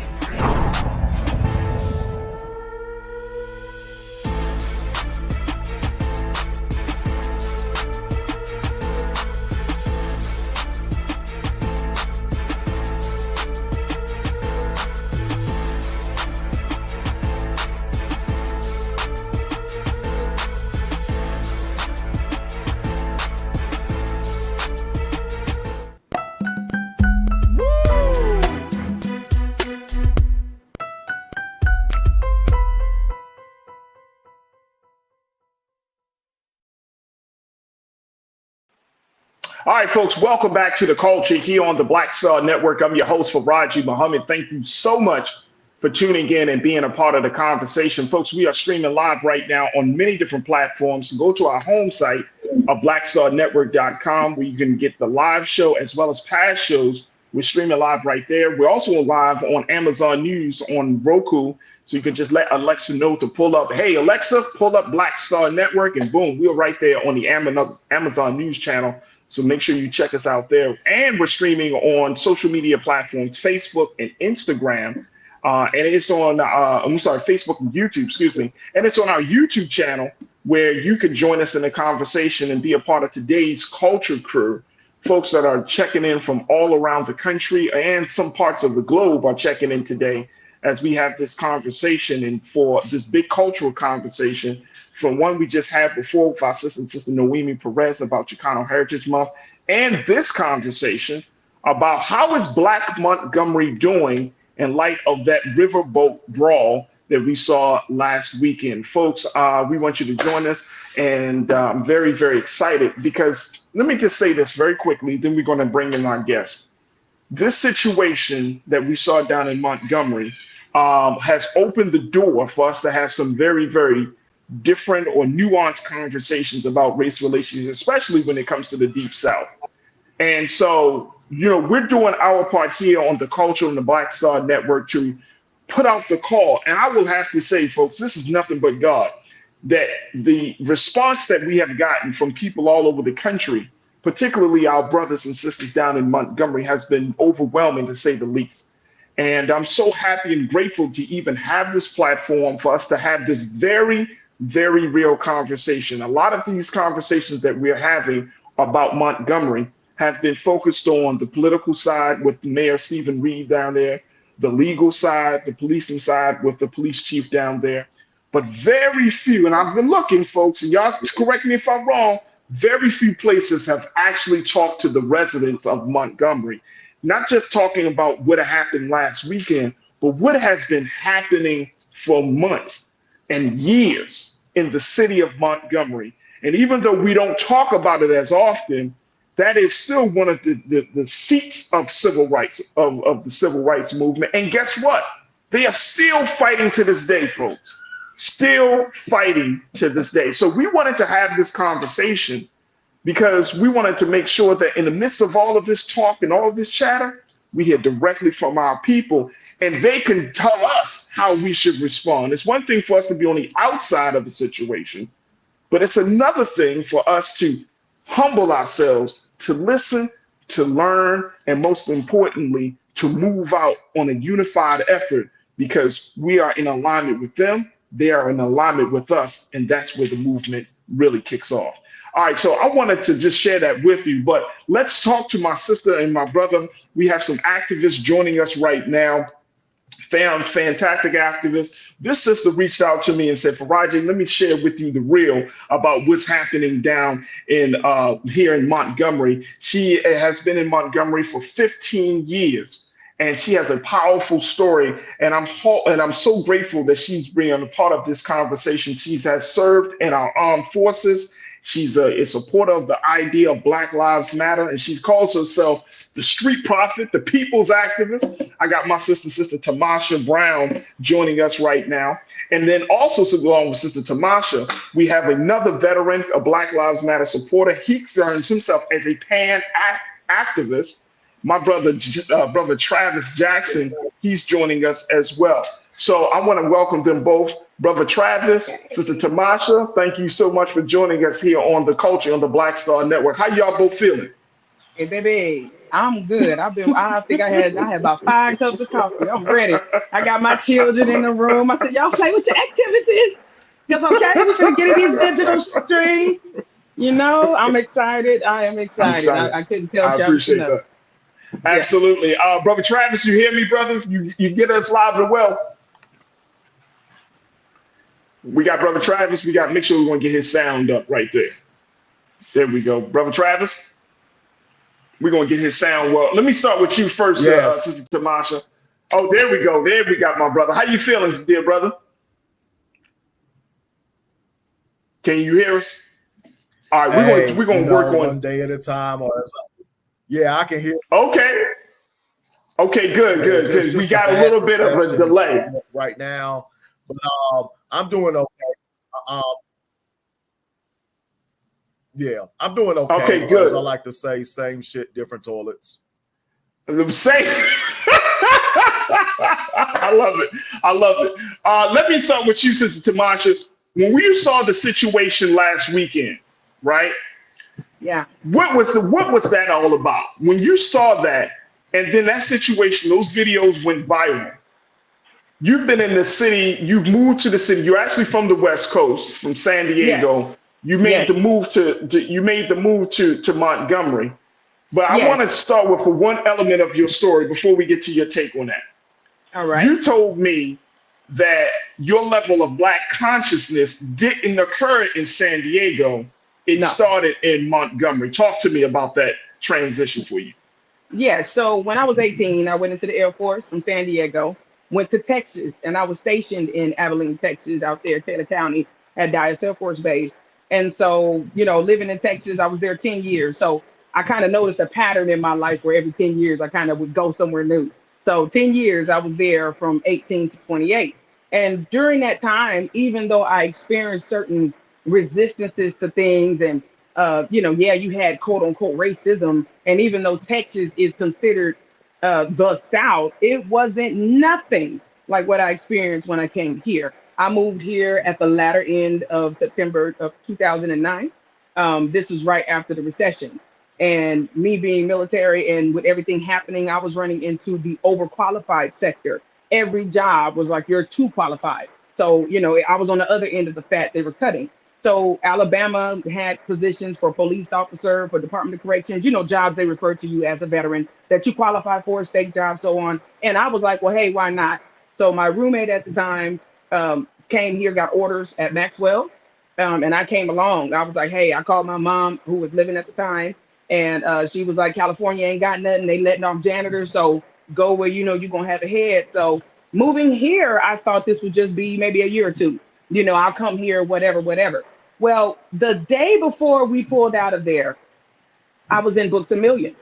All right, folks, welcome back to The Culture here on the Black Star Network. I'm your host, Farajii Muhammad. Thank you so much for tuning in and being a part of the conversation. Folks, we are streaming live right now on many different platforms. Go to our home site of blackstarnetwork.com where you can get the live show as well as past shows. We're streaming live right there. We're also live on Amazon News on Roku. So you can just let Alexa know to pull up, hey, Alexa, pull up Black Star Network, and boom, we're right there on the Amazon News channel. So make sure you check us out there. And we're streaming on social media platforms, Facebook and Instagram. And it's on, Facebook and YouTube, excuse me. And it's on our YouTube channel where you can join us in the conversation and be a part of today's culture crew. Folks that are checking in from all around the country and some parts of the globe are checking in today as we have this conversation and for this big cultural conversation from one we just had before with our sister Noemi Perez about Chicano Heritage Month, and this conversation about how is Black Montgomery doing in light of that riverboat brawl that we saw last weekend. Folks, we want you to join us, and I'm very, very excited because let me just say this very quickly, then we're going to bring in our guest. This situation that we saw down in Montgomery has opened the door for us to have some very, very different or nuanced conversations about race relations, especially when it comes to the Deep South. And so, you know, we're doing our part here on the Culture and the Black Star Network to put out the call. And I will have to say, folks, this is nothing but God, that the response that we have gotten from people all over the country, particularly our brothers and sisters down in Montgomery, has been overwhelming to say the least. And I'm so happy and grateful to even have this platform for us to have this very, very real conversation. A lot of these conversations that we're having about Montgomery have been focused on the political side with Mayor Stephen Reed down there, the legal side, the policing side with the police chief down there. But very few, and I've been looking, folks, and y'all correct me if I'm wrong, very few places have actually talked to the residents of Montgomery. Not just talking about what happened last weekend, but what has been happening for months and years in the city of Montgomery. And even though we don't talk about it as often, that is still one of the seats of civil rights, of the civil rights movement. And guess what? They are still fighting to this day, folks. Still fighting to this day. So we wanted to have this conversation because we wanted to make sure that in the midst of all of this talk and all of this chatter, we hear directly from our people and they can tell us how we should respond. It's one thing for us to be on the outside of the situation, but it's another thing for us to humble ourselves, to listen, to learn, and most importantly, to move out on a unified effort because we are in alignment with them, they are in alignment with us, and that's where the movement really kicks off. All right, so I wanted to just share that with you, but let's talk to my sister and my brother. We have some activists joining us right now, fantastic activists. This sister reached out to me and said, Farajii, let me share with you the real about what's happening down in here in Montgomery. She has been in Montgomery for 15 years. and she has a powerful story. And I'm so grateful that she's being a part of this conversation. She has served in our armed forces. She's a supporter of the idea of Black Lives Matter, and she calls herself the street prophet, the people's activist. I got my sister Tamasha Brown, joining us right now. And then also, along with Sister Tamasha, we have another veteran, a Black Lives Matter supporter. He terms himself as a pan-activist. My brother Travis Jackson, he's joining us as well. So I want to welcome them both. Brother Travis, Sister Tamasha, thank you so much for joining us here on The Culture on the Black Star Network. How y'all both feeling? Hey, baby, I'm good. I think I had about 5 cups of coffee. I'm ready. I got my children in the room. I said, y'all play with your activities. Because, okay, we're going to get in these digital streets. You know, I'm excited. I am excited. I couldn't tell you. I appreciate that. Absolutely. Brother Travis, you hear me, brother? You get us live and well. We got Brother Travis. We got to make sure we're going to get his sound up right there. There we go. Brother Travis, we're going to get his sound well. Let me start with you first, Sister Tamasha. Oh, there we go. There we got my brother. How you feeling, dear brother? Can you hear us? All right, we're going to work on one day at a time. Yeah, I can hear. Okay, good. We got a little bit of a delay right now, but I'm doing okay. Yeah, I'm doing okay. Okay, good. As I like to say, same shit, different toilets. Same. I love it. Let me start with you, Sister Tamasha. When you saw the situation last weekend, right? Yeah. What was that all about? When you saw that, and then that situation, those videos went viral. You've been in the city. You've moved to the city. You're actually from the West Coast, from San Diego. Yes. You made the move to Montgomery. But I want to start with one element of your story before we get to your take on that. All right. You told me that your level of Black consciousness didn't occur in San Diego. It started in Montgomery. Talk to me about that transition for you. Yeah, so when I was 18, I went into the Air Force from San Diego, went to Texas, and I was stationed in Abilene, Texas, out there, Taylor County, at Dallas Air Force Base. And so, you know, living in Texas, I was there 10 years. So I kind of noticed a pattern in my life where every 10 years I kind of would go somewhere new. So 10 years I was there from 18 to 28. And during that time, even though I experienced certain resistances to things and you had quote unquote racism, and even though Texas is considered the South, it wasn't nothing like what I experienced when I came here. I moved here at the latter end of September of 2009. This was right after the recession, and me being military and with everything happening, I was running into the overqualified sector. Every job was like, you're too qualified. So, I was on the other end of the fat they were cutting. So Alabama had positions for police officer, for Department of Corrections, jobs they refer to you as a veteran that you qualify for, state jobs, so on. And I was like, well, hey, why not? So my roommate at the time came here, got orders at Maxwell, and I came along. I was like, hey, I called my mom, who was living at the time, and she was like, California ain't got nothing. They letting off janitors, so go where you're going to have a head. So moving here, I thought this would just be maybe a year or two. I'll come here, whatever. Well, the day before we pulled out of there, I was in Books A Million.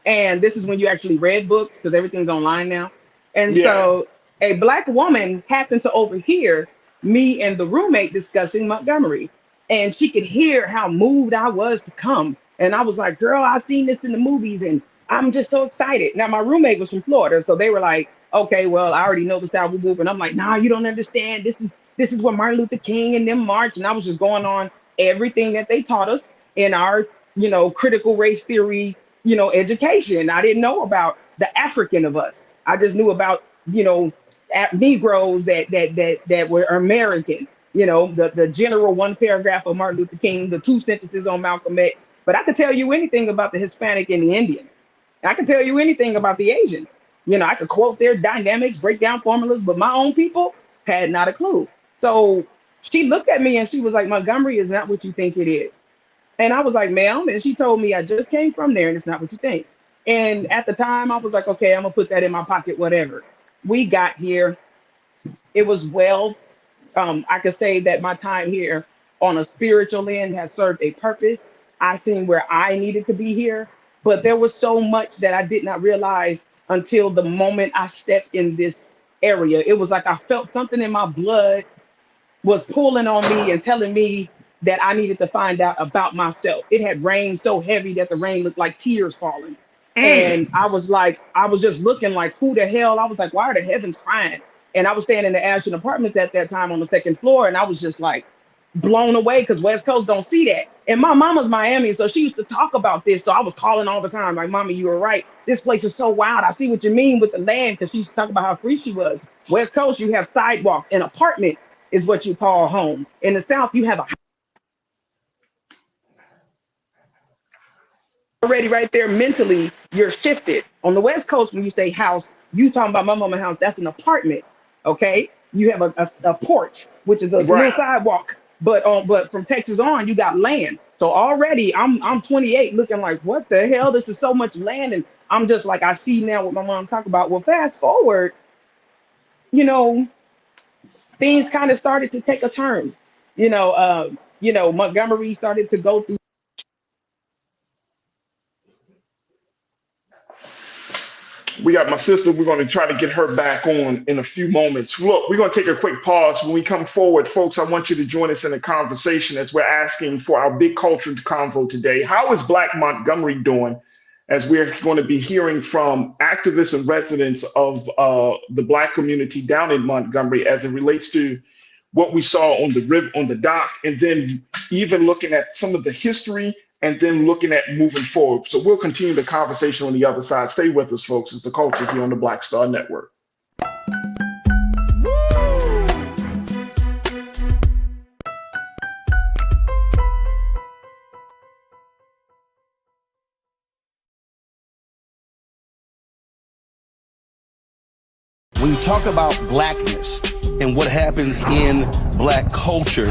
And this is when you actually read books, because everything's online now. And so a Black woman happened to overhear me and the roommate discussing Montgomery. And she could hear how moved I was to come. And I was like, girl, I've seen this in the movies and I'm just so excited. Now, my roommate was from Florida. So they were like, okay, well, I already know the South will move. And I'm like, nah, you don't understand. This is where Martin Luther King and them marched. And I was just going on everything that they taught us in our, critical race theory, education. I didn't know about the African of us. I just knew about, Negroes that were American, the general one paragraph of Martin Luther King, the 2 sentences on Malcolm X. But I could tell you anything about the Hispanic and the Indian. I could tell you anything about the Asian. I could quote their dynamics, break down formulas, but my own people had not a clue. So she looked at me and she was like, Montgomery is not what you think it is. And I was like, ma'am, and she told me I just came from there and it's not what you think. And at the time, I was like, okay, I'm gonna put that in my pocket, whatever. We got here. It was well. I could say that my time here on a spiritual end has served a purpose. I seen where I needed to be here, but there was so much that I did not realize until the moment I stepped in this area. It was like I felt something in my blood was pulling on me and telling me that I needed to find out about myself. It had rained so heavy that the rain looked like tears falling. And I was just looking like, who the hell? I was like, why are the heavens crying? And I was staying in the Ashton Apartments at that time on the second floor. And I was just like blown away because West Coast don't see that. And my mama's Miami, so she used to talk about this. So I was calling all the time, like, Mama, you were right. This place is so wild. I see what you mean with the land, because she used to talk about how free she was. West Coast, you have sidewalks, and apartments is what you call home. In the South, you have a already right there mentally, you're shifted. On the West Coast, when you say house, you talking about my mama's house, that's an apartment. Okay, you have a porch, which is a little sidewalk, but from Texas on, you got land. So already I'm 28 looking like, what the hell? This is so much land. And I'm just like, I see now what my mom talked about. Well, fast forward, things kind of started to take a turn. Montgomery started to go through. We got my sister. We're going to try to get her back on in a few moments. Look, we're going to take a quick pause. When we come forward, folks, I want you to join us in the conversation as we're asking for our big culture convo today. How is Black Montgomery doing? As we're going to be hearing from activists and residents of the Black community down in Montgomery as it relates to what we saw on the dock, and then even looking at some of the history and then looking at moving forward. So we'll continue the conversation on the other side. Stay with us, folks. It's The Culture here on the Black Star Network. When you talk about blackness and what happens in Black culture,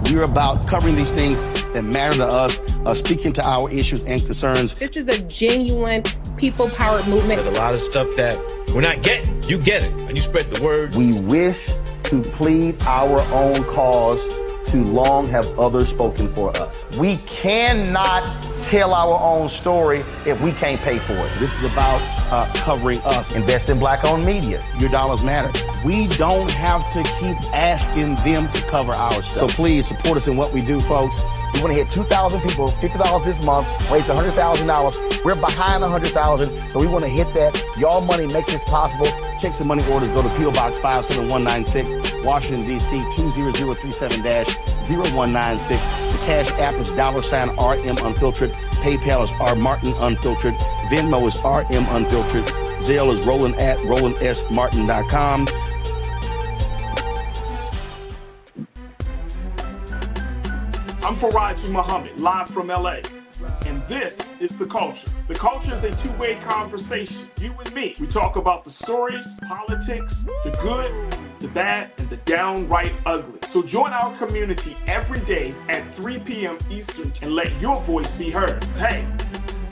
we're about covering these things that matter to us, speaking to our issues and concerns. This is a genuine people-powered movement. There's a lot of stuff that we're not getting. You get it, and you spread the word. We wish to plead our own cause. Too long have others spoken for us. We cannot tell our own story if we can't pay for it. This is about covering us. Invest in Black-owned media. Your dollars matter. We don't have to keep asking them to cover our stuff. So please support us in what we do, folks. We want to hit 2,000 people, $50 this month, raise $100,000. We're behind 100,000, so we want to hit that. Your money makes this possible. Check some money orders. Go to P.O. Box 57196, Washington, D.C. 20037-0196. The Cash App is $RM Unfiltered. PayPal is R Martin Unfiltered. Venmo is RM Unfiltered. Zelle is Roland at RolandSMartin.com. I'm Farajii Muhammad, live from LA. And this is The Culture. The Culture is a two-way conversation. You and me. We talk about the stories, politics, the good, the bad, and the downright ugly. So join our community every day at 3 p.m. Eastern and let your voice be heard. Hey,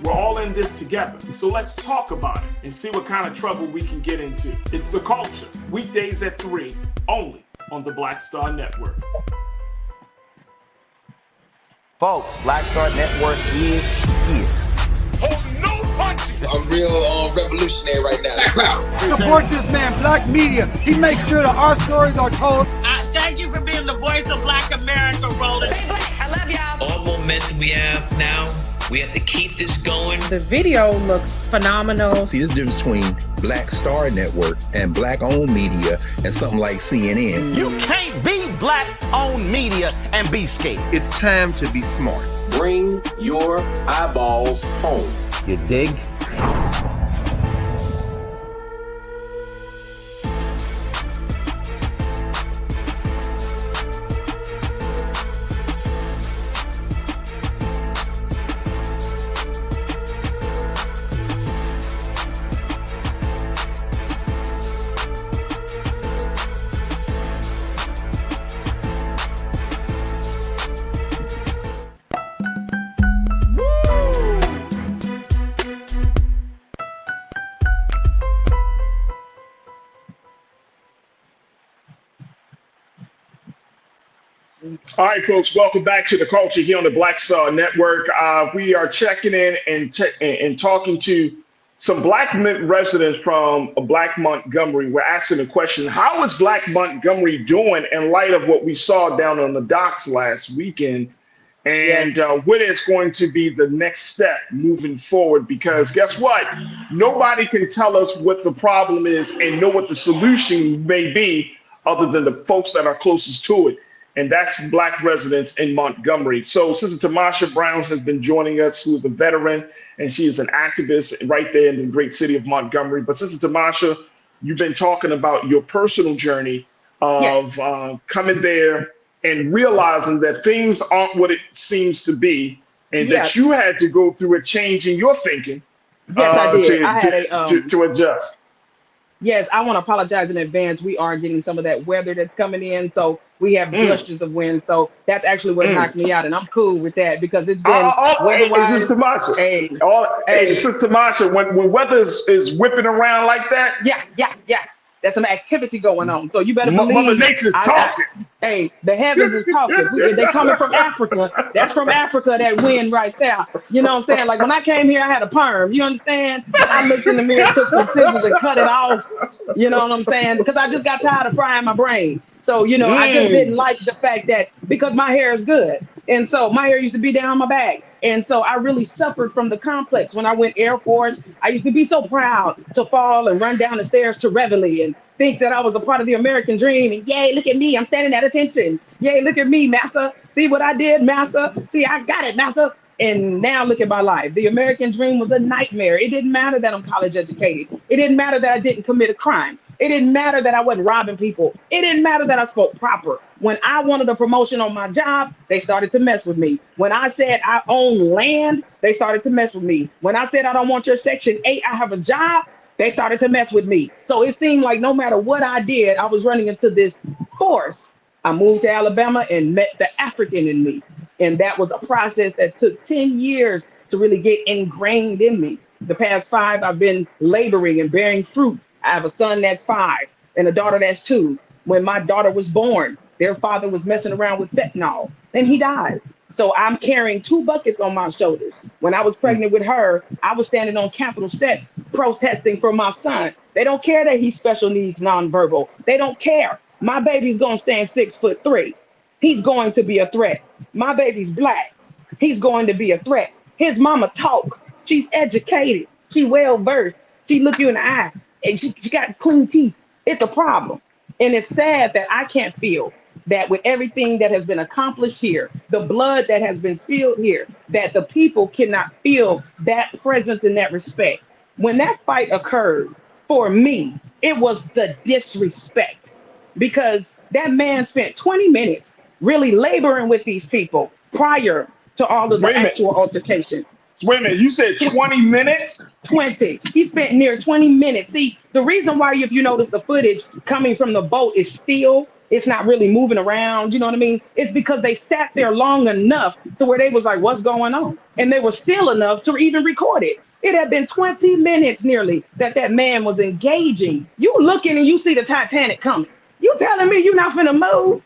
we're all in this together. So let's talk about it and see what kind of trouble we can get into. It's The Culture, weekdays at 3, only on the Black Star Network. Folks, Black Star Network is here. Oh, no punches! I'm real revolutionary right now. Support this man, Black media. He makes sure that our stories are told. Thank you for being the voice of Black America, Roland. Stay black. I love y'all. All momentum we have now, we have to keep this going. The video looks phenomenal. See, this difference between Black Star Network and Black-owned media and something like CNN. You can't be Black-owned media and be scared. It's time to be smart. Bring your eyeballs home. You dig? All right, folks, welcome back to the culture here on the Black Star Network. We are checking in and talking to some Black residents from Black Montgomery. We're asking the question, how is Black Montgomery doing in light of what we saw down on the docks last weekend? And what is going to be the next step moving forward? Because guess what? Nobody can tell us what the problem is and know what the solution may be other than the folks that are closest to it. And that's Black residents in Montgomery. So Sister Tamasha Brown has been joining us, who is a veteran, and she is an activist right there in the great city of Montgomery. But Sister Tamasha, you've been talking about your personal journey of coming there and realizing that things aren't what it seems to be, and that you had to go through a change in your thinking. Yes, I did. To adjust. Yes, I want to apologize in advance. We are getting some of that weather that's coming in, so we have gushes of wind. So that's actually what knocked me out, and I'm cool with that because it's been weather-wise. Sister Tamasha, when weather is whipping around like that, there's some activity going on. So you better believe Mother Nature's talking. The heavens is talking. They coming from Africa. That's from Africa, that wind right there. You know what I'm saying? Like when I came here, I had a perm. You understand? I looked in the mirror, took some scissors and cut it off. You know what I'm saying? Because I just got tired of frying my brain. So, you know, I just didn't like the fact that because my hair is good. And so my hair used to be down my back. And so I really suffered from the complex. When I went Air Force, I used to be so proud to fall and run down the stairs to Reveille and think that I was a part of the American dream. And yay, look at me, I'm standing at attention. Yay, look at me, massa. See what I did, massa. See, I got it, massa. And now look at my life. The American dream was a nightmare. It didn't matter that I'm college educated. It didn't matter that I didn't commit a crime. It didn't matter that I wasn't robbing people. It didn't matter that I spoke proper. When I wanted a promotion on my job, they started to mess with me. When I said I own land, they started to mess with me. When I said I don't want your Section 8, I have a job, they started to mess with me. So it seemed like no matter what I did, I was running into this force. I moved to Alabama and met the African in me. And that was a process that took 10 years to really get ingrained in me. The past 5, I've been laboring and bearing fruit. I have a son that's 5 and a daughter that's 2. When my daughter was born, their father was messing around with fentanyl and he died. So I'm carrying 2 buckets on my shoulders. When I was pregnant with her, I was standing on Capitol steps protesting for my son. They don't care that he's special needs nonverbal. They don't care. My baby's gonna stand 6'3". He's going to be a threat. My baby's Black. He's going to be a threat. His mama talk. She's educated. She well-versed. She look you in the eye and she got clean teeth. It's a problem. And it's sad that I can't feel that with everything that has been accomplished here, the blood that has been spilled here, that the people cannot feel that presence and that respect. When that fight occurred, for me, it was the disrespect because that man spent 20 minutes really laboring with these people prior to all of the actual altercations. Wait a minute, you said 20 minutes? 20. He spent near 20 minutes. See, the reason why, if you notice the footage coming from the boat is still, it's not really moving around, you know what I mean? It's because they sat there long enough to where they was like, what's going on? And they were still enough to even record it. It had been 20 minutes nearly that man was engaging. You looking and you see the Titanic coming. You telling me you not finna move?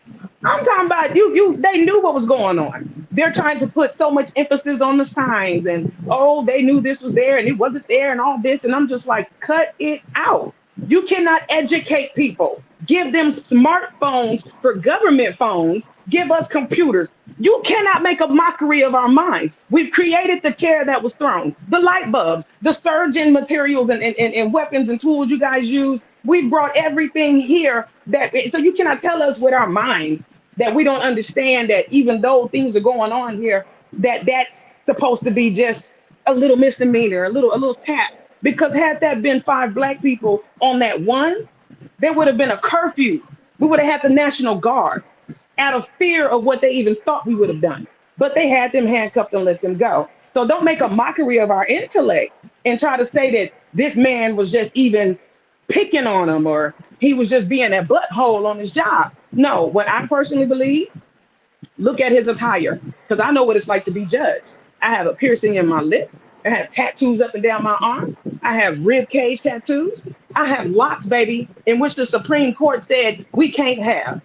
I'm talking about they knew what was going on. They're trying to put so much emphasis on the signs and, oh, they knew this was there and it wasn't there and all this. And I'm just like, cut it out. You cannot educate people. Give them smartphones for government phones. Give us computers. You cannot make a mockery of our minds. We've created the chair that was thrown, the light bulbs, the surgeon materials and weapons and tools you guys use. We brought everything here so you cannot tell us with our minds that we don't understand that even though things are going on here, that's supposed to be just a little misdemeanor, a little tap. Because had that been 5 Black people on that one, there would have been a curfew. We would have had the National Guard out of fear of what they even thought we would have done. But they had them handcuffed and let them go. So don't make a mockery of our intellect and try to say that this man was just even picking on him or he was just being a butthole on his job. No, what I personally believe, look at his attire, because I know what it's like to be judged. I have a piercing in my lip. I have tattoos up and down my arm. I have rib cage tattoos. I have locks, baby, in which the Supreme Court said we can't have.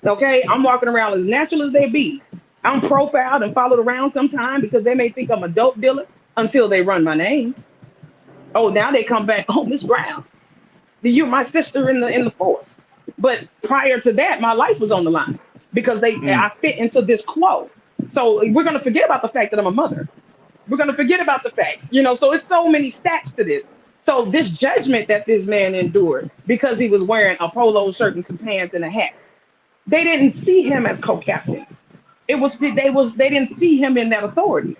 Okay, I'm walking around as natural as they be. I'm profiled and followed around sometime because they may think I'm a dope dealer until they run my name. Oh, now they come back. Oh, Miss Brown, you're my sister in the force. But prior to that, my life was on the line because I fit into this quo. So we're gonna forget about the fact that I'm a mother. We're gonna forget about the fact, so it's so many stats to this. So this judgment that this man endured because he was wearing a polo shirt and some pants and a hat, they didn't see him as co-captain. They didn't see him in that authority.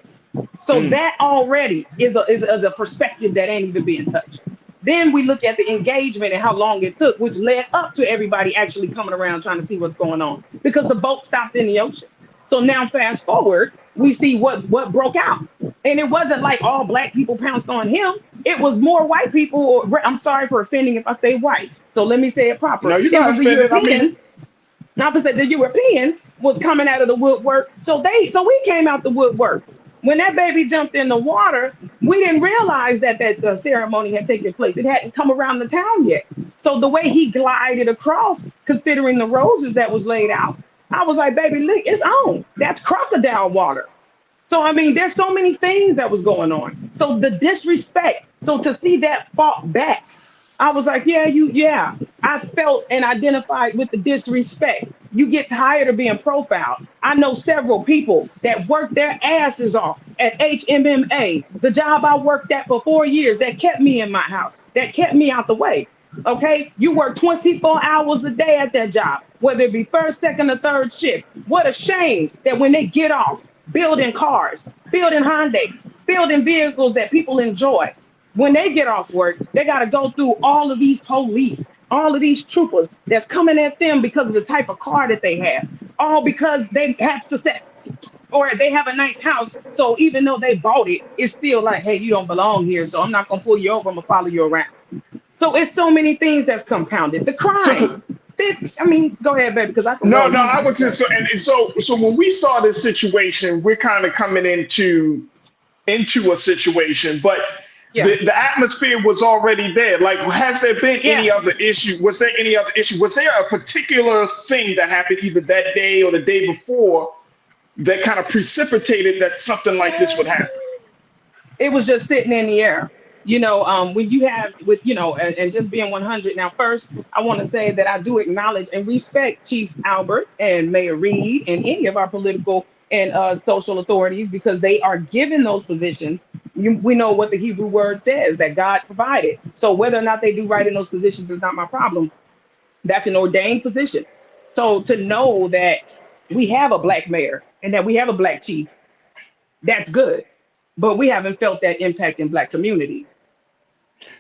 So that already is a perspective that ain't even being touched. Then we look at the engagement and how long it took, which led up to everybody actually coming around trying to see what's going on because the boat stopped in the ocean. So now fast forward, we see what broke out. And it wasn't like all black people pounced on him. It was more white people. I'm sorry for offending if I say white. So let me say it properly. No, you got the Europeans. Not to say the Europeans was coming out of the woodwork. So we came out the woodwork. When that baby jumped in the water, we didn't realize that the ceremony had taken place. It hadn't come around the town yet. So the way he glided across, considering the roses that was laid out, I was like, baby, look, it's on. That's crocodile water. So, I mean, there's so many things that was going on. So the disrespect. So to see that fought back, I was like, yeah. I felt and identified with the disrespect. You get tired of being profiled. I know several people that worked their asses off at HMMA, the job I worked at for 4 years, that kept me in my house, that kept me out the way. Okay, you work 24 hours a day at that job, whether it be first, second, or third shift. What a shame that when they get off, building cars, building Hyundais, building vehicles that people enjoy, when they get off work, they got to go through all of these police, all of these troopers that's coming at them because of the type of car that they have, all because they have success or they have a nice house. So even though they bought it, it's still like, hey, you don't belong here. So I'm not going to pull you over. I'm going to follow you around. So it's so many things that's compounded. The crime. Go ahead, baby, because I can. No, I was just so when we saw this situation, we're kind of coming into a situation, but the atmosphere was already there. Like, has there been any other issue? Was there any other issue? Was there a particular thing that happened either that day or the day before that kind of precipitated that something like this would happen? It was just sitting in the air. When you have and just being 100. Now, first, I want to say that I do acknowledge and respect Chief Albert and Mayor Reed and any of our political and social authorities because they are given those positions. We know what the Hebrew word says, that God provided. So whether or not they do right in those positions is not my problem. That's an ordained position. So to know that we have a black mayor and that we have a black chief, that's good. But we haven't felt that impact in black community.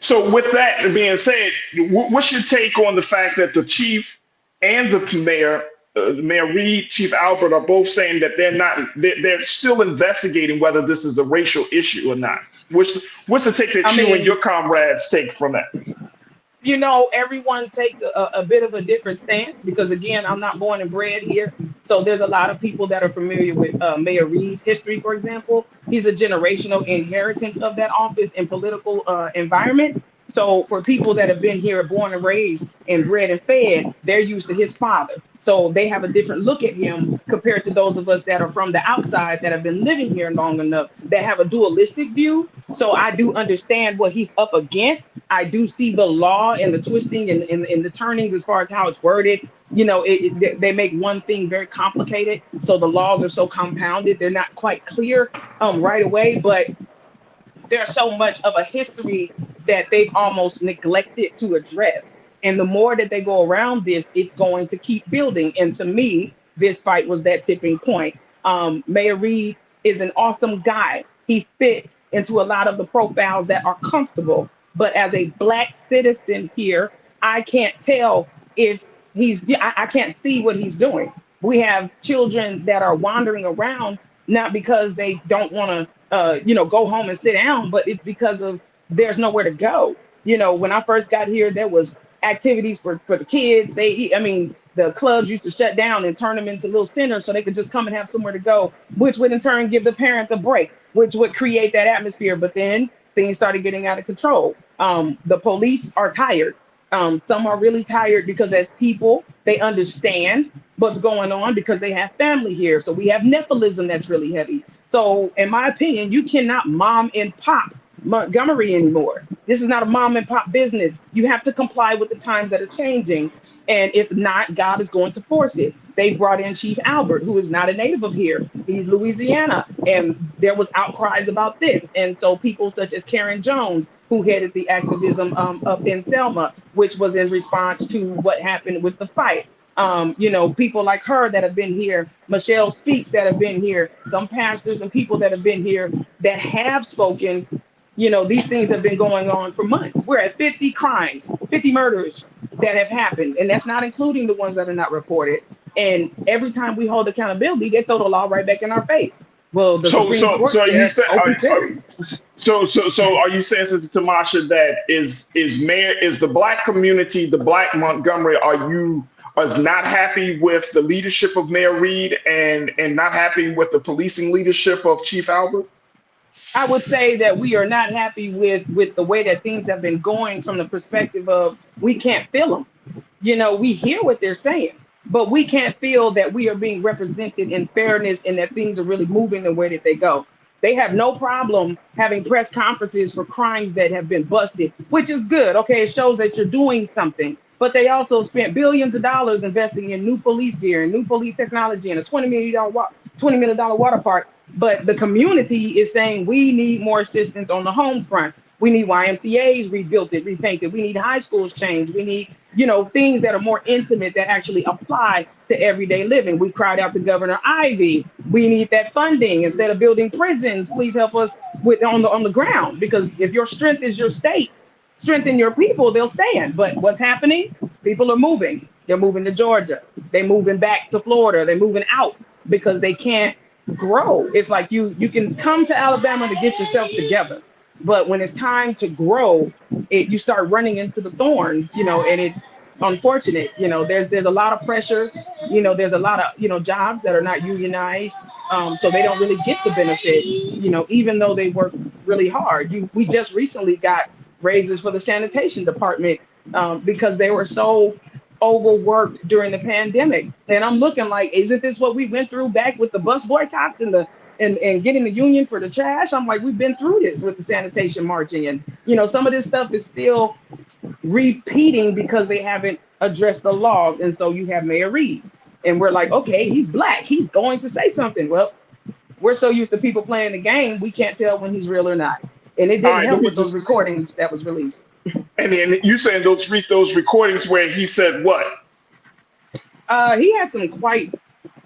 So with that being said, what's your take on the fact that the chief and the mayor, Mayor Reed, Chief Albert, are both saying that they're still investigating whether this is a racial issue or not? What's the take that you and your comrades take from that? Everyone takes a bit of a different stance because, again, I'm not born and bred here. So there's a lot of people that are familiar with Mayor Reed's history, for example. He's a generational inheritance of that office and political environment. So for people that have been here, born and raised and bred and fed, they're used to his father. So they have a different look at him compared to those of us that are from the outside that have been living here long enough, that have a dualistic view. So I do understand what he's up against. I do see the law and the twisting and the turnings as far as how it's worded. They make one thing very complicated. So the laws are so compounded. They're not quite clear right away, but there's so much of a history that they've almost neglected to address. And the more that they go around this, it's going to keep building. And to me, this fight was that tipping point. Mayor Reed is an awesome guy. He fits into a lot of the profiles that are comfortable. But as a black citizen here, I can't tell if I can't see what he's doing. We have children that are wandering around, not because they don't want to, go home and sit down, but it's because of there's nowhere to go. When I first got here, there was activities for the kids. The clubs used to shut down and turn them into little centers so they could just come and have somewhere to go, which would in turn give the parents a break, which would create that atmosphere. But then things started getting out of control. The police are tired. Some are really tired because as people, They understand what's going on because they have family here. So we have nepotism that's really heavy. So in my opinion, you cannot mom and pop Montgomery anymore. This is not a mom and pop business. You have to comply with the times that are changing. And if not, God is going to force it. They brought in Chief Albert, who is not a native of here. He's Louisiana. And there was outcries about this. And so people such as Karen Jones, who headed the activism up in Selma, which was in response to what happened with the fight. You know, people like her that have been here, Michelle Speaks that have been here, some pastors and people that have been here that have spoken. You know, these things have been going on for months. We're at 50 crimes, 50 murders that have happened. And that's not including the ones that are not reported. And every time we hold accountability, they throw the law right back in our face. Well, the so are you saying, are you saying, Sister Tamasha, that is the Black community, the Black Montgomery, is not happy with the leadership of Mayor Reed and not happy with the policing leadership of Chief Albert? I would say that we are not happy with the way that things have been going from the perspective of we can't feel them. You know, we hear what they're saying, but we can't feel that we are being represented in fairness and that things are really moving the way that they go. They have no problem having press conferences for crimes that have been busted, which is good. Okay, it shows that you're doing something. But they also spent billions of dollars investing in new police gear and new police technology and a $20 million water park. But the community is saying we need more assistance on the home front. We need YMCAs rebuilt, repainted. We need high schools changed. We need, you know, things that are more intimate that actually apply to everyday living. We cried out to Governor Ivey. We need that funding. Instead of building prisons, please help us with on the ground. Because if your strength is your state, strengthen your people, they'll stand. But what's happening? People are moving. They're moving to Georgia. They're moving back to Florida. They're moving out because they can't grow. It's like you can come to Alabama to get yourself together, but when it's time to grow, you start running into the thorns, you know, and it's unfortunate. You know, there's a lot of pressure. You know, there's a lot of, you know, jobs that are not unionized, so they don't really get the benefit, you know, even though they work really hard. We just recently got raises for the sanitation department because they were so overworked during the pandemic. And I'm looking like, isn't this what we went through back with the bus boycotts and getting the union for the trash? I'm like, we've been through this with the sanitation marching. And, you know, some of this stuff is still repeating because they haven't addressed the laws. And so you have Mayor Reed and we're like, okay, he's Black. He's going to say something. Well, we're so used to people playing the game, we can't tell when he's real or not. And it didn't help with those recordings that was released. And then you saying those recordings where he said what? He had some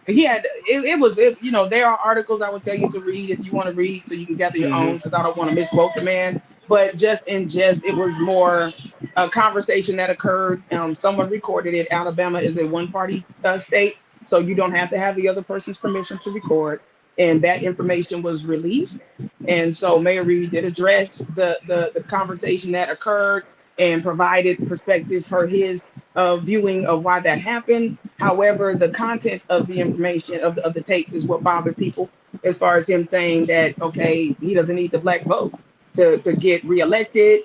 you know, there are articles I would tell you to read if you want to read so you can gather your own, because I don't want to misquote the man. But just it was more a conversation that occurred. Someone recorded it. Alabama is a one-party state, so you don't have to have the other person's permission to record. And that information was released. And so Mayor Reed did address the conversation that occurred and provided perspective for his viewing of why that happened. However, the content of the information of the tapes is what bothered people, as far as him saying that, okay, he doesn't need the Black vote to get reelected.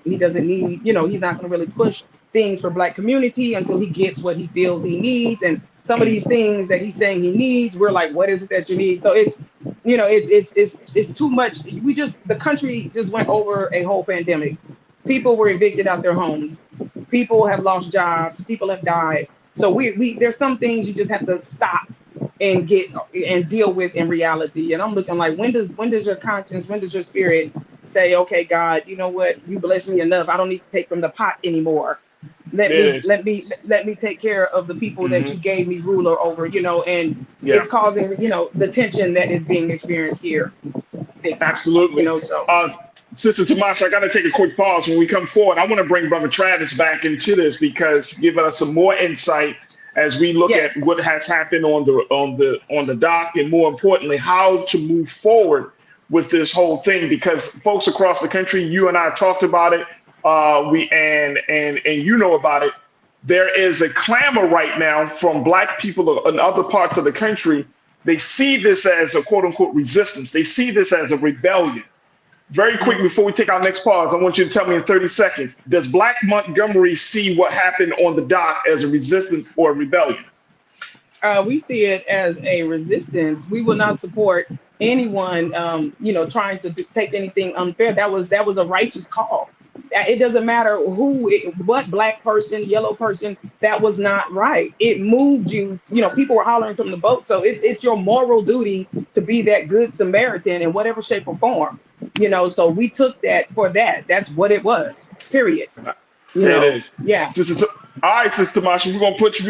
He doesn't need, you know, he's not going to really push things for Black community until he gets what he feels he needs. And some of these things that he's saying he needs, we're like, what is it that you need? So it's, you know, it's too much. The country just went over a whole pandemic. People were evicted out their homes. People have lost jobs. People have died. So there's some things you just have to stop and deal with in reality. And I'm looking like, when does your conscience, when does your spirit say, okay, God, you know what? You blessed me enough. I don't need to take from the pot anymore. Let me take care of the people that you gave me ruler over, you know, and it's causing, you know, the tension that is being experienced here. Absolutely. You know, so Sister Tamasha, I got to take a quick pause. When we come forward, I want to bring Brother Travis back into this because giving us some more insight as we look at what has happened on the dock, and more importantly, how to move forward with this whole thing. Because folks across the country, you and I talked about it. And you know about it. There is a clamor right now from Black people in other parts of the country. They see this as a quote unquote resistance. They see this as a rebellion. Very quick before we take our next pause, I want you to tell me in 30 seconds, does Black Montgomery see what happened on the dock as a resistance or a rebellion? We see it as a resistance. We will not support anyone, trying to take anything unfair. That was a righteous call. It doesn't matter what black person, yellow person, that was not right. It moved you. People were hollering from the boat. So it's your moral duty to be that good Samaritan in whatever shape or form. So we took that for that. That's what it was. Period. There it is. Yeah. All right, Sister Marsha, we're gonna put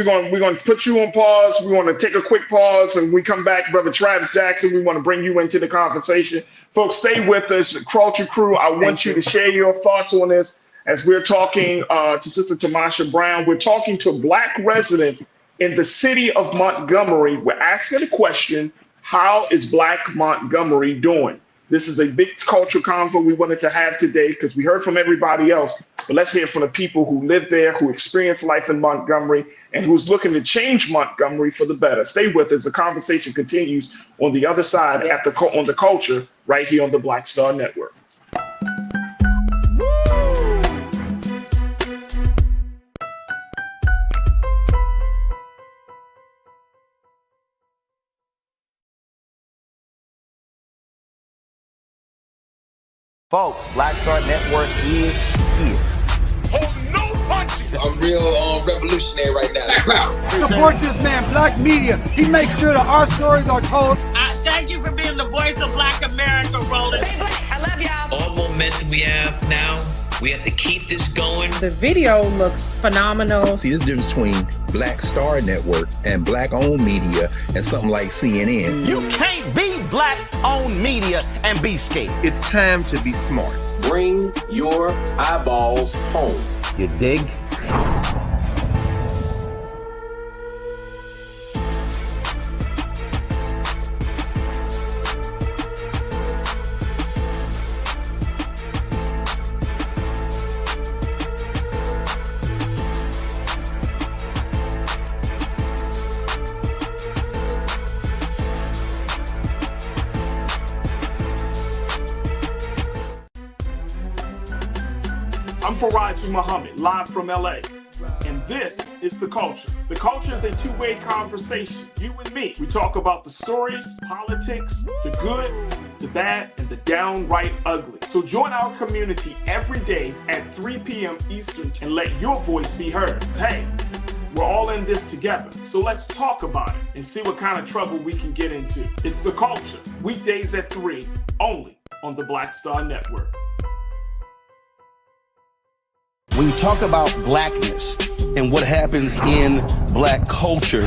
you on pause. We're gonna take a quick pause, and we come back, Brother Travis Jackson. We want to bring you into the conversation, folks. Stay with us, Culture Crew. I want you to share your thoughts on this as we're talking to Sister Tamasha Brown. We're talking to Black residents in the city of Montgomery. We're asking the question: how is Black Montgomery doing? This is a big cultural convo we wanted to have today because we heard from everybody else. But let's hear from the people who live there, who experience life in Montgomery, and who's looking to change Montgomery for the better. Stay with us. The conversation continues on the other side on the culture right here on the Black Star Network. Folks, Black Star Network is here. Hold no punches. I'm real revolutionary right now. Support this man, Black media. He makes sure that our stories are told. Thank you for being the voice of Black America, Roland. Stay black. I love y'all. All momentum we have now, we have to keep this going. The video looks phenomenal. See, this difference between Black Star Network and black-owned media and something like CNN. You can't be black-owned media and be scared. It's time to be smart. Bring your eyeballs home. You dig? I'm Farajii Muhammad, live from LA. And this is The Culture. The Culture is a two-way conversation. You and me. We talk about the stories, politics, the good, the bad, and the downright ugly. So join our community every day at 3 p.m. Eastern and let your voice be heard. Hey, we're all in this together. So let's talk about it and see what kind of trouble we can get into. It's The Culture, weekdays at 3, only on the Black Star Network. When you talk about blackness and what happens in black culture,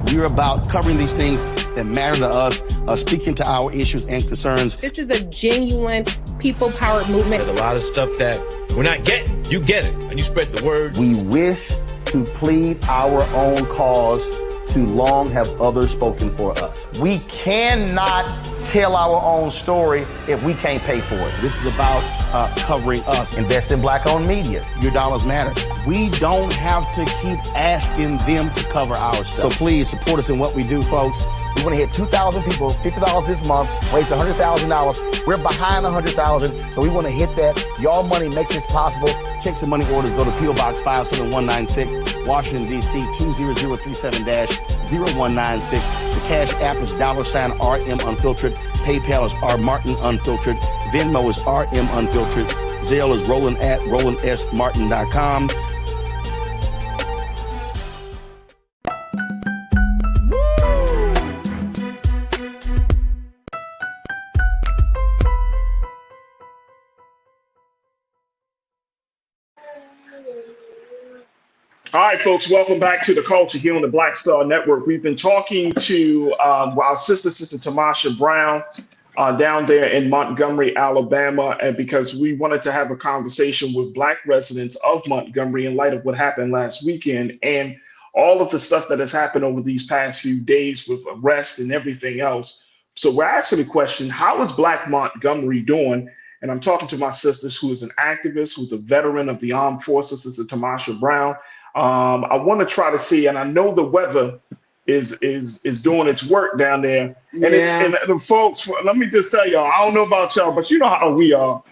we're about covering these things that matter to us, speaking to our issues and concerns. This is a genuine people-powered movement. There's a lot of stuff that we're not getting. You get it, and you spread the word. We wish to plead our own cause. Too long have others spoken for us. We cannot tell our own story if we can't pay for it. This is about covering us. Invest in black-owned media. Your dollars matter. We don't have to keep asking them to cover our stuff. So please support us in what we do, folks. We want to hit 2,000 people, $50 this month, raise $100,000. We're behind 100,000, so we want to hit that. Your money makes this possible. Checks and money orders go to P.O. Box 57196, Washington, D.C. 20037-0196. The Cash App is $RM Unfiltered. PayPal is R Martin Unfiltered. Venmo is RM Unfiltered. Zelle is Roland at RolandSMartin.com. All right, folks, welcome back to The Culture here on the Black Star Network. We've been talking to our Sister Tamasha Brown down there in Montgomery, Alabama, and because we wanted to have a conversation with Black residents of Montgomery in light of what happened last weekend and all of the stuff that has happened over these past few days with arrest and everything else. So we're asking the question, how is Black Montgomery doing? And I'm talking to my sister who is an activist, who's a veteran of the armed forces, Sister Tamasha Brown. I want to try to see, and I know the weather is doing its work down there. And it's Yeah. and the folks, let me just tell y'all, I don't know about y'all, but you know how we are.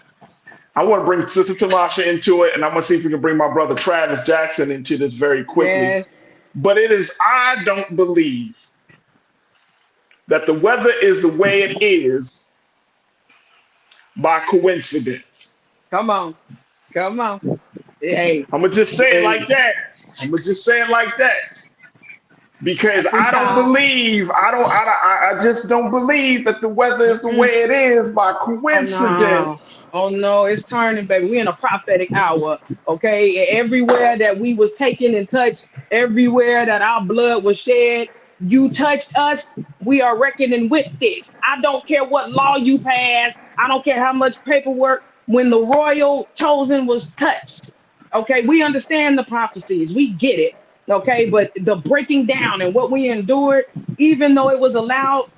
I want to bring Sister Tamasha into it, and I'm gonna see if we can bring my brother Travis Jackson into this very quickly. Yes. But I don't believe that the weather is the way it is by coincidence. Come on. Come on. Hey. I'm gonna just say it Hey. like that. I'm gonna just say it like that. Because Every I don't time. believe, I just don't believe that the weather is the way it is by Oh no. coincidence. Oh no, it's turning, baby. We're in a prophetic hour. Okay. Everywhere that we was taken and touched, everywhere that our blood was shed, you touched us, we are reckoning with this. I don't care what law you pass, I don't care how much paperwork. When the royal chosen was touched, okay, we understand the prophecies, we get it. Okay, but the breaking down and what we endured, even though it was allowed,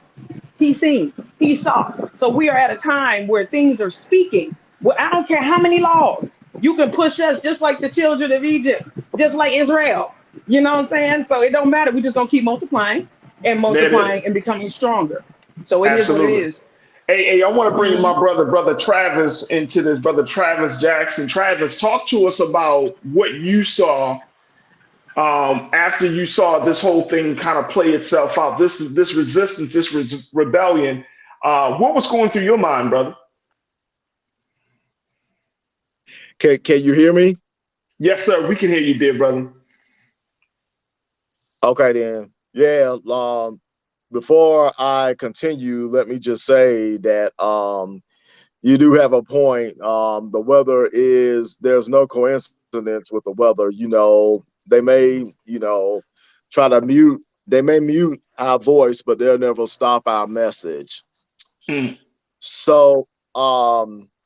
he seen, he saw. So we are at a time where things are speaking. Well, I don't care how many laws. You can push us just like the children of Egypt, just like Israel. You know what I'm saying? So it don't matter. We just gonna keep multiplying and There it is. multiplying and becoming stronger. So it is what it Absolutely. is. Hey, I want to bring my brother Travis into this, brother Travis Jackson. Travis, talk to us about what you saw after you saw this whole thing kind of play itself out. This resistance, this rebellion. What was going through your mind, brother? Can you hear me? Yes, sir. We can hear you, dear brother. Okay, then. Yeah. Before I continue, let me just say that you do have a point. The weather there's no coincidence with the weather. They may, try to mute our voice, but they'll never stop our message. So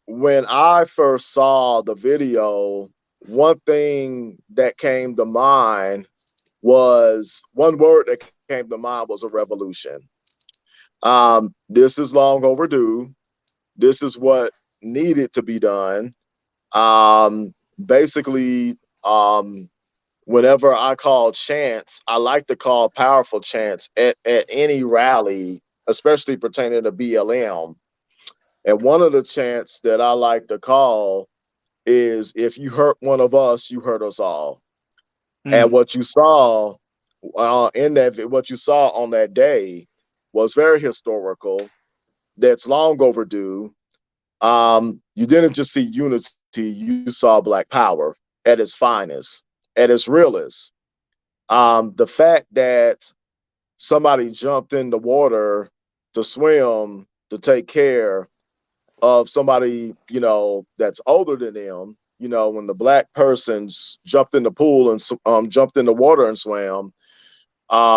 when I first saw the video, one thing that came to mind was one word that came to mind was a revolution. This is long overdue. This is what needed to be done. Basically, whenever I call chants, I like to call powerful chants at any rally, especially pertaining to BLM. And one of the chants that I like to call is, if you hurt one of us, you hurt us all. And what you saw what you saw on that day was very historical. That's long overdue. You didn't just see unity, you saw Black power at its finest, at its realest. The fact that somebody jumped in the water to swim, to take care of somebody, that's older than them, when the Black persons jumped in the pool and jumped in the water and swam,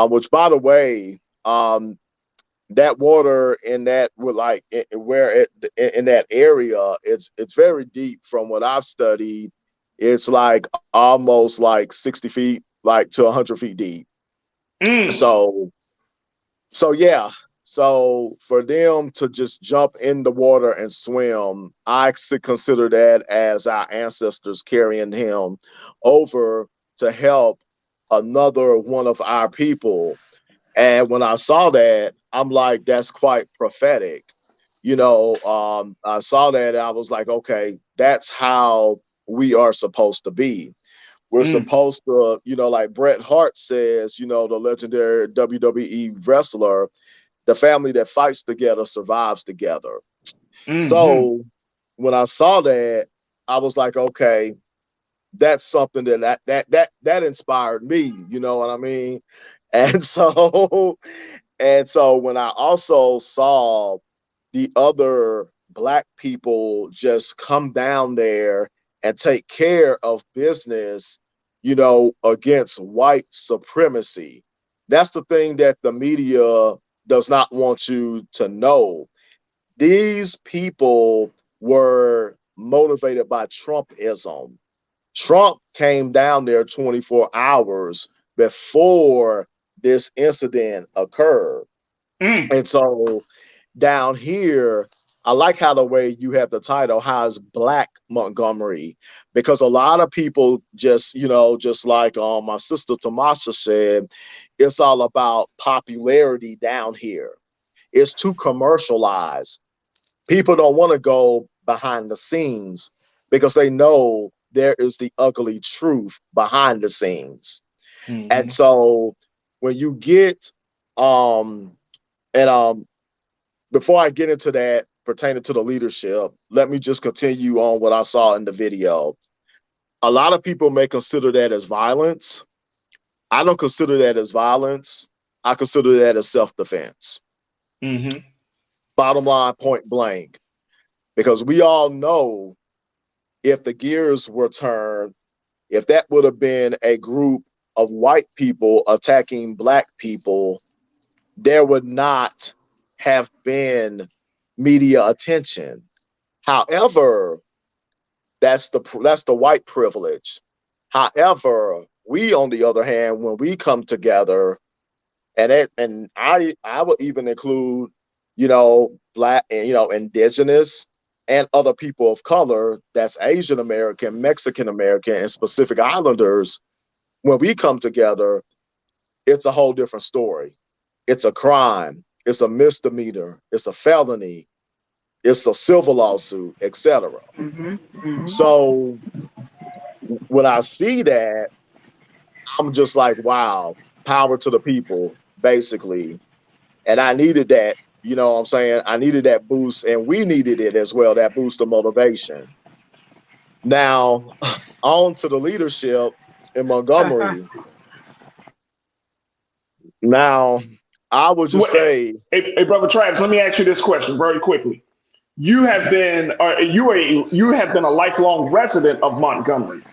which, by the way, that water in that in that area, it's very deep. From what I've studied, it's like almost like 60 feet, like to 100 feet deep. So yeah. So for them to just jump in the water and swim, I consider that as our ancestors carrying him over to help another one of our people. And when I saw that, I'm like, that's quite prophetic. I saw that and I was like, okay, that's how we are supposed to be. We're supposed to, like Bret Hart says, the legendary WWE wrestler, the family that fights together survives together. So when I saw that, I was like, okay, that's something that inspired me. You know what I mean? And so when I also saw the other Black people just come down there and take care of business, against white supremacy. That's the thing that the media does not want you to know. These people were motivated by Trumpism. Trump came down there 24 hours before this incident occurred. And so down here, I like how the way you have the title, how's Black Montgomery, because a lot of people just, just like my sister Tamasha said, it's all about popularity down here. It's too commercialized. People don't want to go behind the scenes because they know there is the ugly truth behind the scenes. Mm-hmm. And so when you get, before I get into that pertaining to the leadership, let me just continue on what I saw in the video. A lot of people may consider that as violence. I don't consider that as violence. I consider that as self-defense. Mm-hmm. Bottom line, point blank. Because we all know if the gears were turned, if that would have been a group of white people attacking Black people, there would not have been media attention. However, that's the white privilege. However, we, on the other hand, when we come together, and I would even include, Black and indigenous and other people of color, that's Asian American, Mexican American, and Pacific Islanders. When we come together, it's a whole different story. It's a crime. It's a misdemeanor. It's a felony. It's a civil lawsuit, etc. Mm-hmm. Mm-hmm. So when I see that, I'm just like, wow, power to the people, basically. And I needed that, you know what I'm saying? I needed that boost, and we needed it as well, that boost of motivation. Now, on to the leadership in Montgomery. Now, I would just say, hey, brother Travis, let me ask you this question very quickly. You have been you have been a lifelong resident of Montgomery.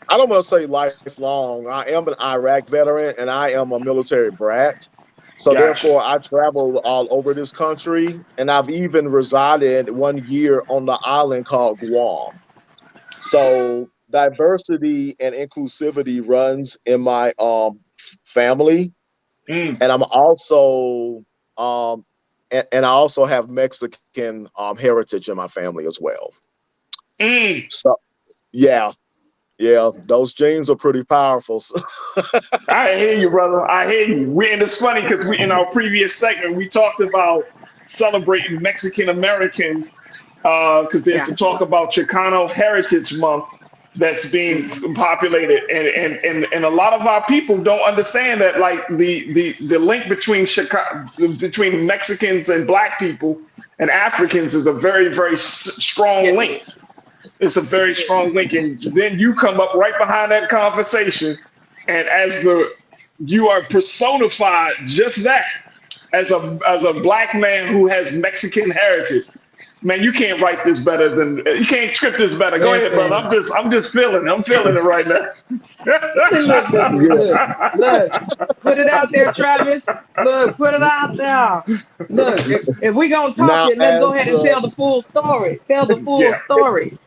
I don't want to say lifelong. I am an Iraq veteran and I am a military brat. So therefore, I traveled all over this country, and I've even resided 1 year on the island called Guam. So diversity and inclusivity runs in my family, and I'm also and I also have Mexican heritage in my family as well. So yeah, those genes are pretty powerful. I hear you, brother. I hear you. And it's funny because in our previous segment, we talked about celebrating Mexican Americans because there's the talk about Chicano Heritage Month that's being populated. And a lot of our people don't understand that, like the link between between Mexicans and Black people and Africans is a very, very strong link. It's a very strong link. And then you come up right behind that conversation. And you are personified just that as a Black man who has Mexican heritage. Man, you can't write this better you can't script this better. Go ahead, brother. I'm just feeling it right now. Look, put it out there, Travis. Look, put it out there. Look, if we're gonna talk let's go ahead and tell the full story. Tell the full story.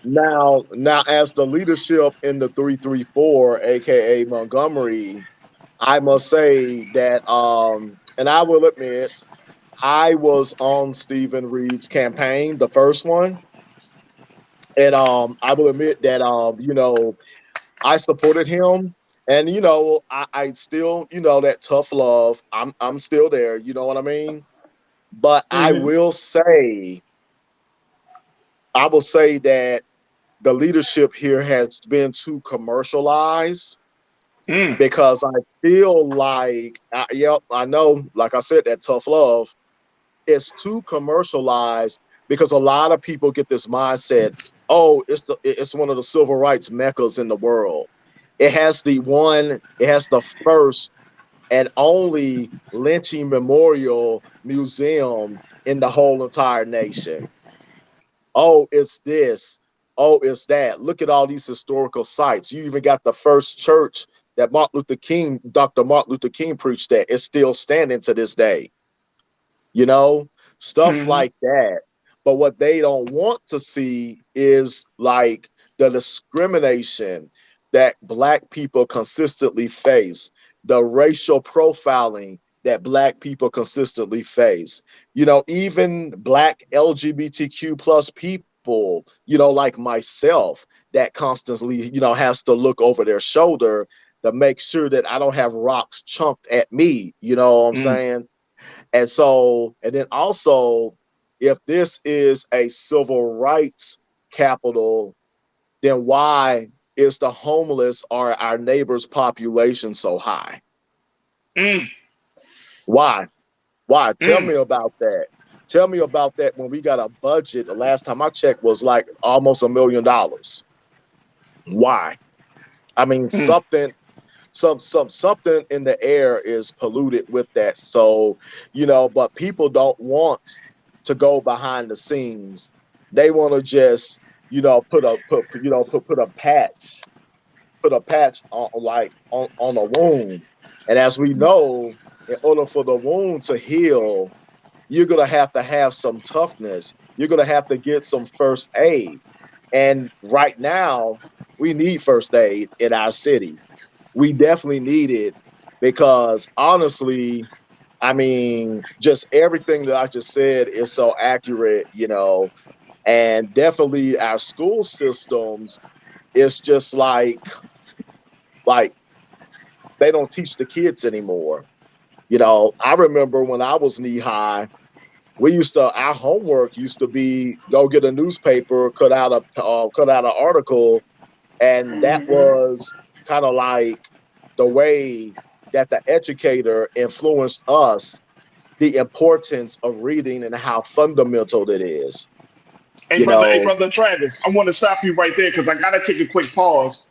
Now, as the leadership in the 334, aka Montgomery, I must say that, and I will admit, I was on Stephen Reed's campaign, the first one, and I will admit that I supported him, and I still that tough love. I'm still there. You know what I mean? But I will say that the leadership here has been too commercialized because I feel like, I know, like I said, that tough love is too commercialized because a lot of people get this mindset, oh, it's one of the civil rights meccas in the world. It has the first and only lynching memorial museum in the whole entire nation. Oh, it's this. Oh, it's that. Look at all these historical sites. You even got the first church that Dr. Martin Luther King preached at. It's still standing to this day. Stuff like that. But what they don't want to see is like the discrimination that Black people consistently face, the racial profiling that Black people consistently face. You know, even Black LGBTQ plus people, you know, like myself, that constantly, you know, has to look over their shoulder to make sure that I don't have rocks chunked at me. You know what I'm saying? And so, and then also, if this is a civil rights capital, then why is the homeless or our neighbors' population so high? Why? Why? Tell me about that. Tell me about that when we got a budget. The last time I checked was like almost $1 million. Why? I mean, something in the air is polluted with that. So, you know, but people don't want to go behind the scenes. They want to just, you know, put a patch on on a wound. And as we know, in order for the wound to heal, you're going to have some toughness. You're going to have to get some first aid. And right now, we need first aid in our city. We definitely need it because honestly, I mean, just everything that I just said is so accurate, you know, and definitely our school systems, it's just like they don't teach the kids anymore. You know, I remember when I was knee high, our homework used to be go get a newspaper, cut out an article, and that was kind of like the way that the educator influenced us, the importance of reading and how fundamental it is. Hey, brother Travis, I want to stop you right there because I gotta take a quick pause.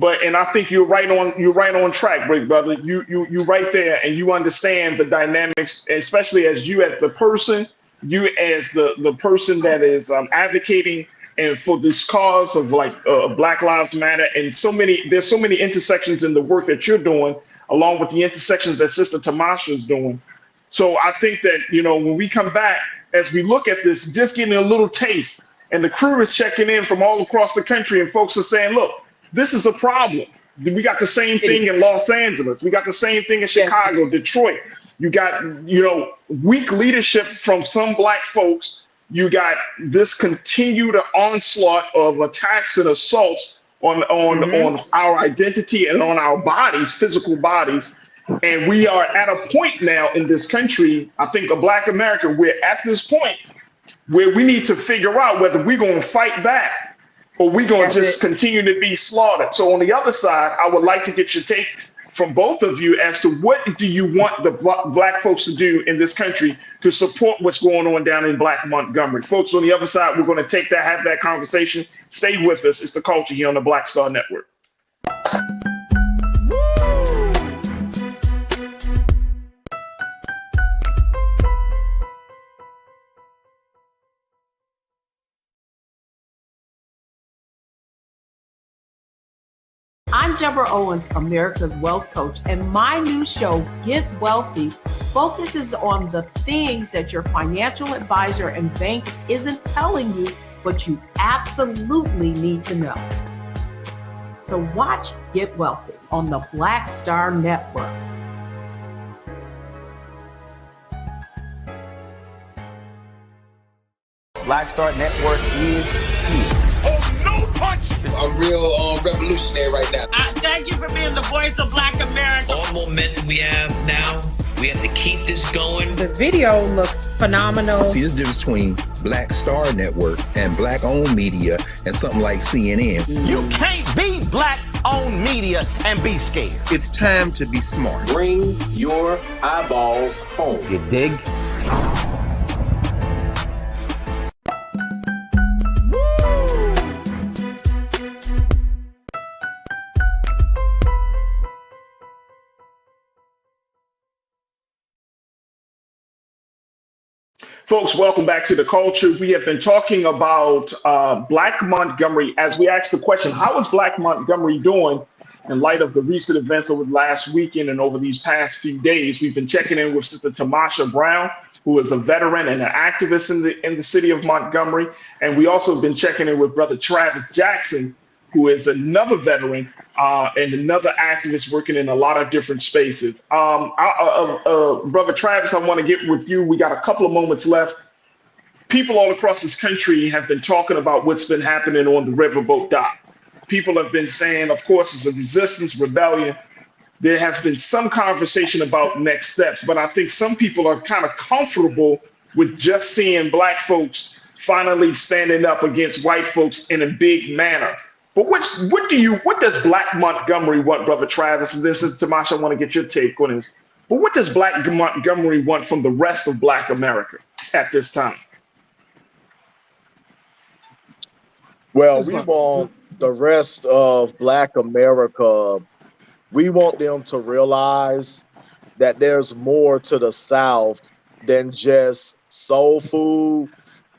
And I think you're right on track, big brother. You right there, and you understand the dynamics, especially as the person that is advocating and for this cause of Black Lives Matter, and there's so many intersections in the work that you're doing, along with the intersections that Sister Tamasha is doing. So I think that, you know, when we come back, as we look at this, just getting a little taste, and the crew is checking in from all across the country, and folks are saying, look, this is a problem. We got the same thing in Los Angeles. We got the same thing in Chicago, Detroit. You got, you know, weak leadership from some Black folks. You got this continued onslaught of attacks and assaults on our identity and on our bodies, physical bodies. And we are at a point now in this country, I think of Black America, we're at this point where we need to figure out whether we're going to fight back or we're going to just continue to be slaughtered. So on the other side, I would like to get your take from both of you as to what do you want the Black folks to do in this country to support what's going on down in Black Montgomery. Folks, on the other side, we're going to have that conversation. Stay with us. It's The Culture here on the Black Star Network. I'm Deborah Owens, America's Wealth Coach, and my new show, Get Wealthy, focuses on the things that your financial advisor and bank isn't telling you, but you absolutely need to know. So watch Get Wealthy on the Black Star Network. Black Star Network is here. Oh, no punch! I'm real revolutionary right now. Thank you for being the voice of Black America. All momentum we have now, we have to keep this going. The video looks phenomenal. See, there's a difference between Black Star Network and Black-owned media and something like CNN. You can't be Black-owned media and be scared. It's time to be smart. Bring your eyeballs home. You dig? Folks, welcome back to The Culture. We have been talking about Black Montgomery as we asked the question, how is Black Montgomery doing in light of the recent events over the last weekend and over these past few days? We've been checking in with Sister Tamasha Brown, who is a veteran and an activist in the city of Montgomery. And we also have been checking in with Brother Travis Jackson, who is another veteran and another activist working in a lot of different spaces. Brother Travis, I want to get with you. We got a couple of moments left. People all across this country have been talking about what's been happening on the riverboat dock. People have been saying, of course, it's a resistance, rebellion. There has been some conversation about next steps, but I think some people are kind of comfortable with just seeing Black folks finally standing up against white folks in a big manner. But what does Black Montgomery want, Brother Travis? And this is Tamasha, I want to get your take on this. But what does Black Montgomery want from the rest of Black America at this time? Well, we want the rest of Black America, we want them to realize that there's more to the South than just soul food,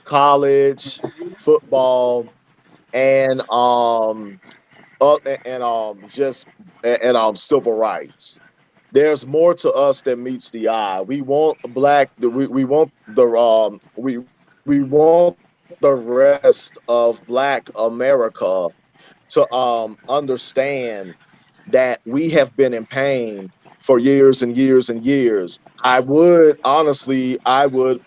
college, football, and civil rights. There's more to us than meets the eye. We want we want the rest of Black America to understand that we have been in pain for years and years and years. I would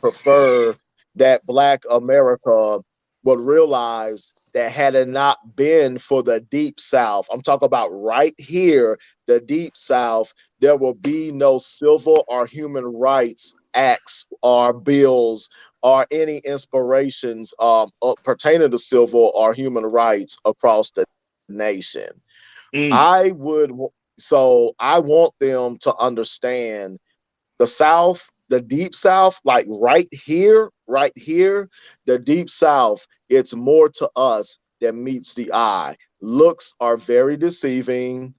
prefer that Black America would realize that had it not been for the Deep South, I'm talking about right here, the Deep South, there will be no civil or human rights acts or bills or any inspirations pertaining to civil or human rights across the nation. I want them to understand the South, the Deep South, like right here, the Deep South, it's more to us than meets the eye. Looks are very deceiving.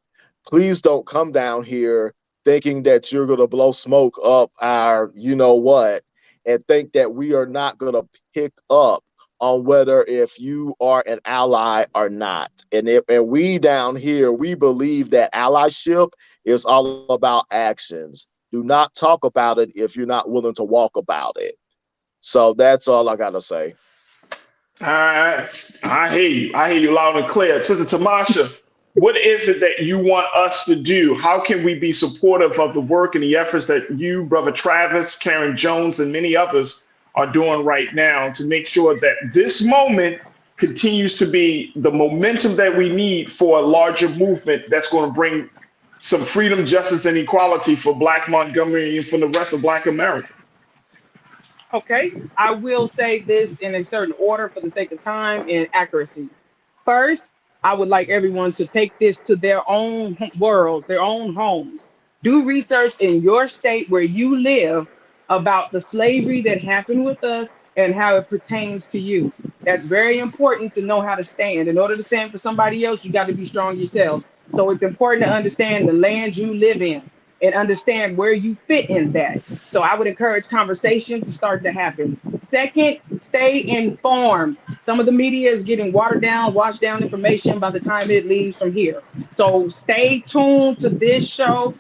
Please don't come down here thinking that you're going to blow smoke up our, you know what, and think that we are not going to pick up on whether if you are an ally or not. And we down here, we believe that allyship is all about actions. Do not talk about it if you're not willing to walk about it. So that's all I got to say. I hear you. I hear you loud and clear. Sister Tamasha, what is it that you want us to do? How can we be supportive of the work and the efforts that you, Brother Travis, Karen Jones, and many others are doing right now to make sure that this moment continues to be the momentum that we need for a larger movement that's going to bring some freedom, justice, and equality for Black Montgomery and for the rest of Black America? Okay, I will say this in a certain order for the sake of time and accuracy. First, I would like everyone to take this to their own worlds, their own homes. Do research in your state where you live about the slavery that happened with us and how it pertains to you. That's very important to know how to stand. In order to stand for somebody else, you got to be strong yourself. So it's important to understand the land you live in and understand where you fit in that. So I would encourage conversation to start to happen. Second, stay informed. Some of the media is getting watered down, washed down information by the time it leaves from here. So stay tuned to this show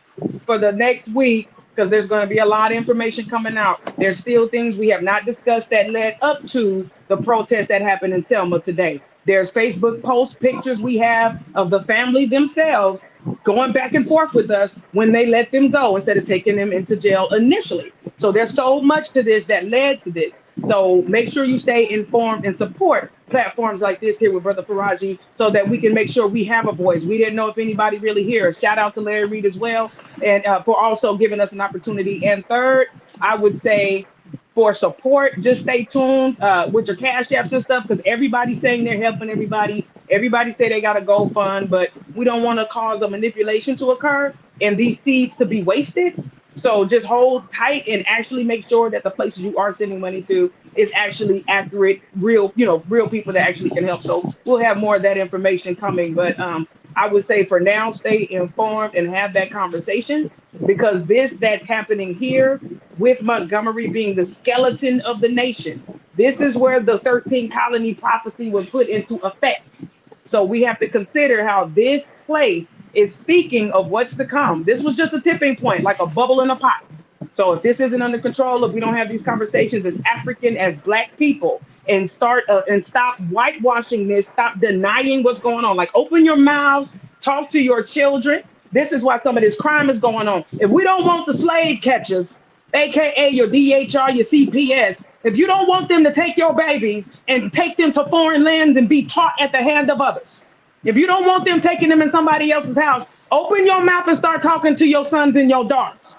for the next week, because there's going to be a lot of information coming out. There's still things we have not discussed that led up to the protest that happened in Selma today. There's Facebook posts, pictures we have of the family themselves going back and forth with us when they let them go instead of taking them into jail initially. So there's so much to this that led to this. So make sure you stay informed and support platforms like this here with Brother Farajii so that we can make sure we have a voice. We didn't know if anybody really hears. Shout out to Larry Reed as well, and for also giving us an opportunity. And third, I would say for support, just stay tuned with your cash apps and stuff, because everybody's saying they're helping everybody. Everybody say they got a GoFund, but we don't want to cause a manipulation to occur and these seeds to be wasted. So just hold tight and actually make sure that the places you are sending money to is actually accurate, real people that actually can help. So we'll have more of that information coming. But I would say for now, stay informed and have that conversation, because that's happening here with Montgomery being the skeleton of the nation. This is where the 13 colony prophecy was put into effect. So we have to consider how this place is speaking of what's to come. This was just a tipping point, like a bubble in a pot. So if this isn't under control, if we don't have these conversations as African, as Black people, and start and stop whitewashing this. Stop denying what's going on. Like, open your mouths, talk to your children. This is why some of this crime is going on. If we don't want the slave catchers, AKA your DHR, your CPS, if you don't want them to take your babies and take them to foreign lands and be taught at the hand of others, if you don't want them taking them in somebody else's house, open your mouth and start talking to your sons and your daughters.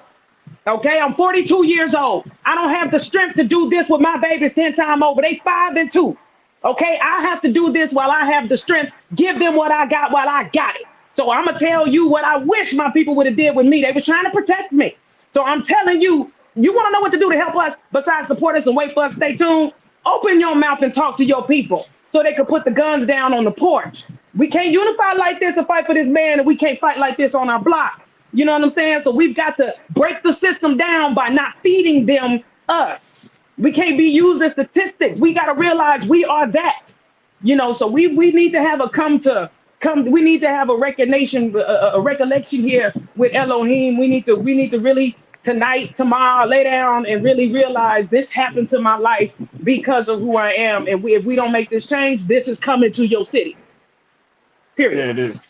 Okay, I'm 42 years old. I don't have the strength to do this with my babies 10 times over. They 5 and 2. Okay, I have to do this while I have the strength. Give them what I got while I got it. So I'm gonna tell you what I wish my people would have did with me. They were trying to protect me. So I'm telling you, you want to know what to do to help us besides support us and wait for us to stay tuned? Open your mouth and talk to your people so they can put the guns down on the porch. We can't unify like this and fight for this man, and we can't fight like this on our block. You know what I'm saying? So we've got to break the system down by not feeding them us. We can't be used as statistics. We got to realize we are that. You know, so we need to have we need to have a recognition, a recollection here with Elohim. We need to really tonight, tomorrow, lay down and really realize this happened to my life because of who I am. And if we don't make this change, this is coming to your city. Period. Yeah, it is.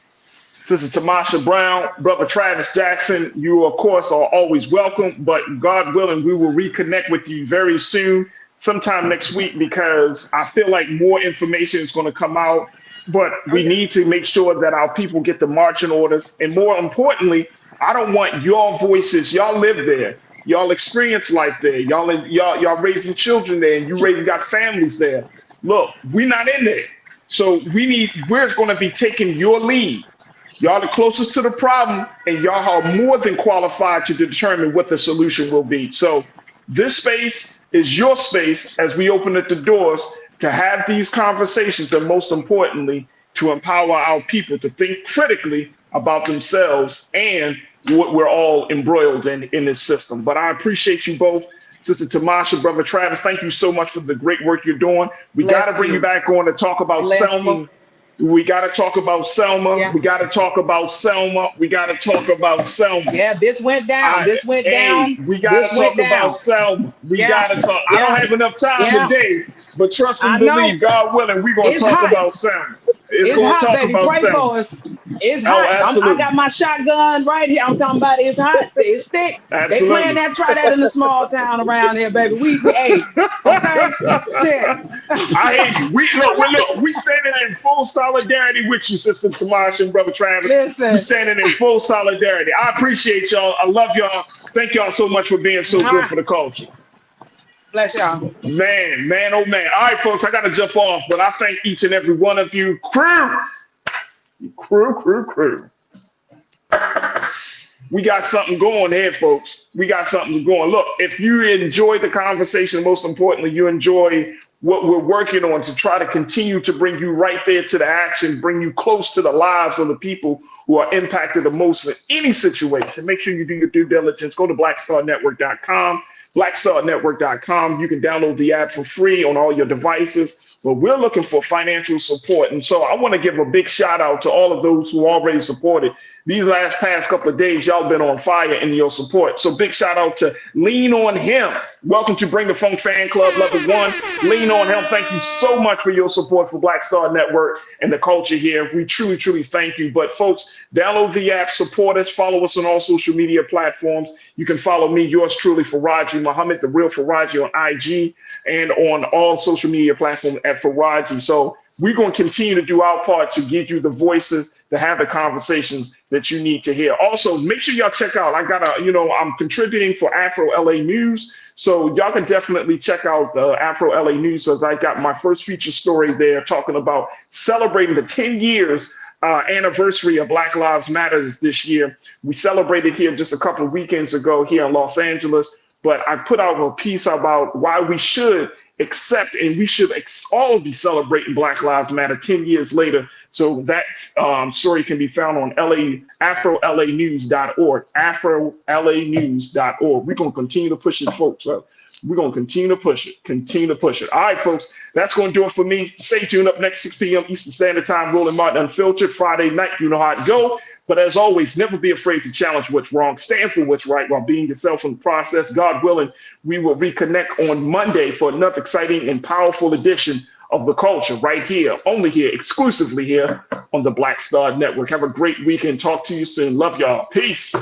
Sister Tamasha Brown, Brother Travis Jackson, you, of course, are always welcome. But God willing, we will reconnect with you very soon, sometime next week, because I feel like more information is going to come out. But we need to make sure that our people get the marching orders. And more importantly, I don't want your voices. Y'all live there. Y'all experience life there. Y'all raising children there, and you got families there. Look, we're not in there. So we're going to be taking your lead. Y'all the closest to the problem, and y'all are more than qualified to determine what the solution will be. So this space is your space as we open up the doors to have these conversations, and most importantly, to empower our people to think critically about themselves and what we're all embroiled in this system. But I appreciate you both. Sister Tamasha, Brother Travis, thank you so much for the great work you're doing. We got to bring you back on to talk about Selma. We got to talk about Selma. Yeah. We got to talk about Selma. We got to talk about Selma. Yeah, this went down. This went down. We got to talk about Selma. We got to talk. I don't have enough time today, but trust and believe, God willing, we're going to talk about Selma. It's going to talk baby. about Pray Selma. For us. It's hot. I got my shotgun right here. I'm talking about it's hot. It's thick. Absolutely. They playing that, try that in a small town around here, baby. Hey, okay. I hate you. We standing in full solidarity with you, Sister Tamasha and Brother Travis. Listen. We standing in full solidarity. I appreciate y'all. I love y'all. Thank y'all so much for being so good for the culture. Bless y'all. Man, oh man. All right, folks, I got to jump off, but I thank each and every one of you. Crew. We got something going here, folks. We got something going. Look, if you enjoy the conversation, most importantly, you enjoy what we're working on to try to continue to bring you right there to the action, bring you close to the lives of the people who are impacted the most in any situation. Make sure you do your due diligence. Go to blackstarnetwork.com. blackstarnetwork.com. You can download the app for free on all your devices. But we're looking for financial support. And so I want to give a big shout out to all of those who already supported. These past couple of days, y'all been on fire in your support. So big shout out to Lean On Him. Welcome to Bring the Funk Fan Club Level 1. Lean On Him. Thank you so much for your support for Black Star Network and the culture here. We truly, truly thank you. But folks, download the app, support us, follow us on all social media platforms. You can follow me, yours truly, Farajii Muhammad, the real Farajii on IG and on all social media platforms at Farajii. So we're going to continue to do our part to give you the voices to have the conversations that you need to hear. Also, make sure y'all check out, I'm contributing for Afro LA News. So y'all can definitely check out Afro LA News, as I got my first feature story there talking about celebrating the 10 years anniversary of Black Lives Matter this year. We celebrated here just a couple of weekends ago here in Los Angeles. But I put out a piece about why we should accept and we should all be celebrating Black Lives Matter 10 years later. So that story can be found on AfroLAnews.org, AfroLAnews.org. We're going to continue to push it, folks. We're going to continue to push it. All right, folks, that's going to do it for me. Stay tuned. Up next, 6 p.m. Eastern Standard Time, Roland Martin Unfiltered, Friday night. You know how it go. But as always, never be afraid to challenge what's wrong. Stand for what's right while being yourself in the process. God willing, we will reconnect on Monday for another exciting and powerful edition of The Culture right here, only here, exclusively here on the Black Star Network. Have a great weekend. Talk to you soon. Love y'all. Peace.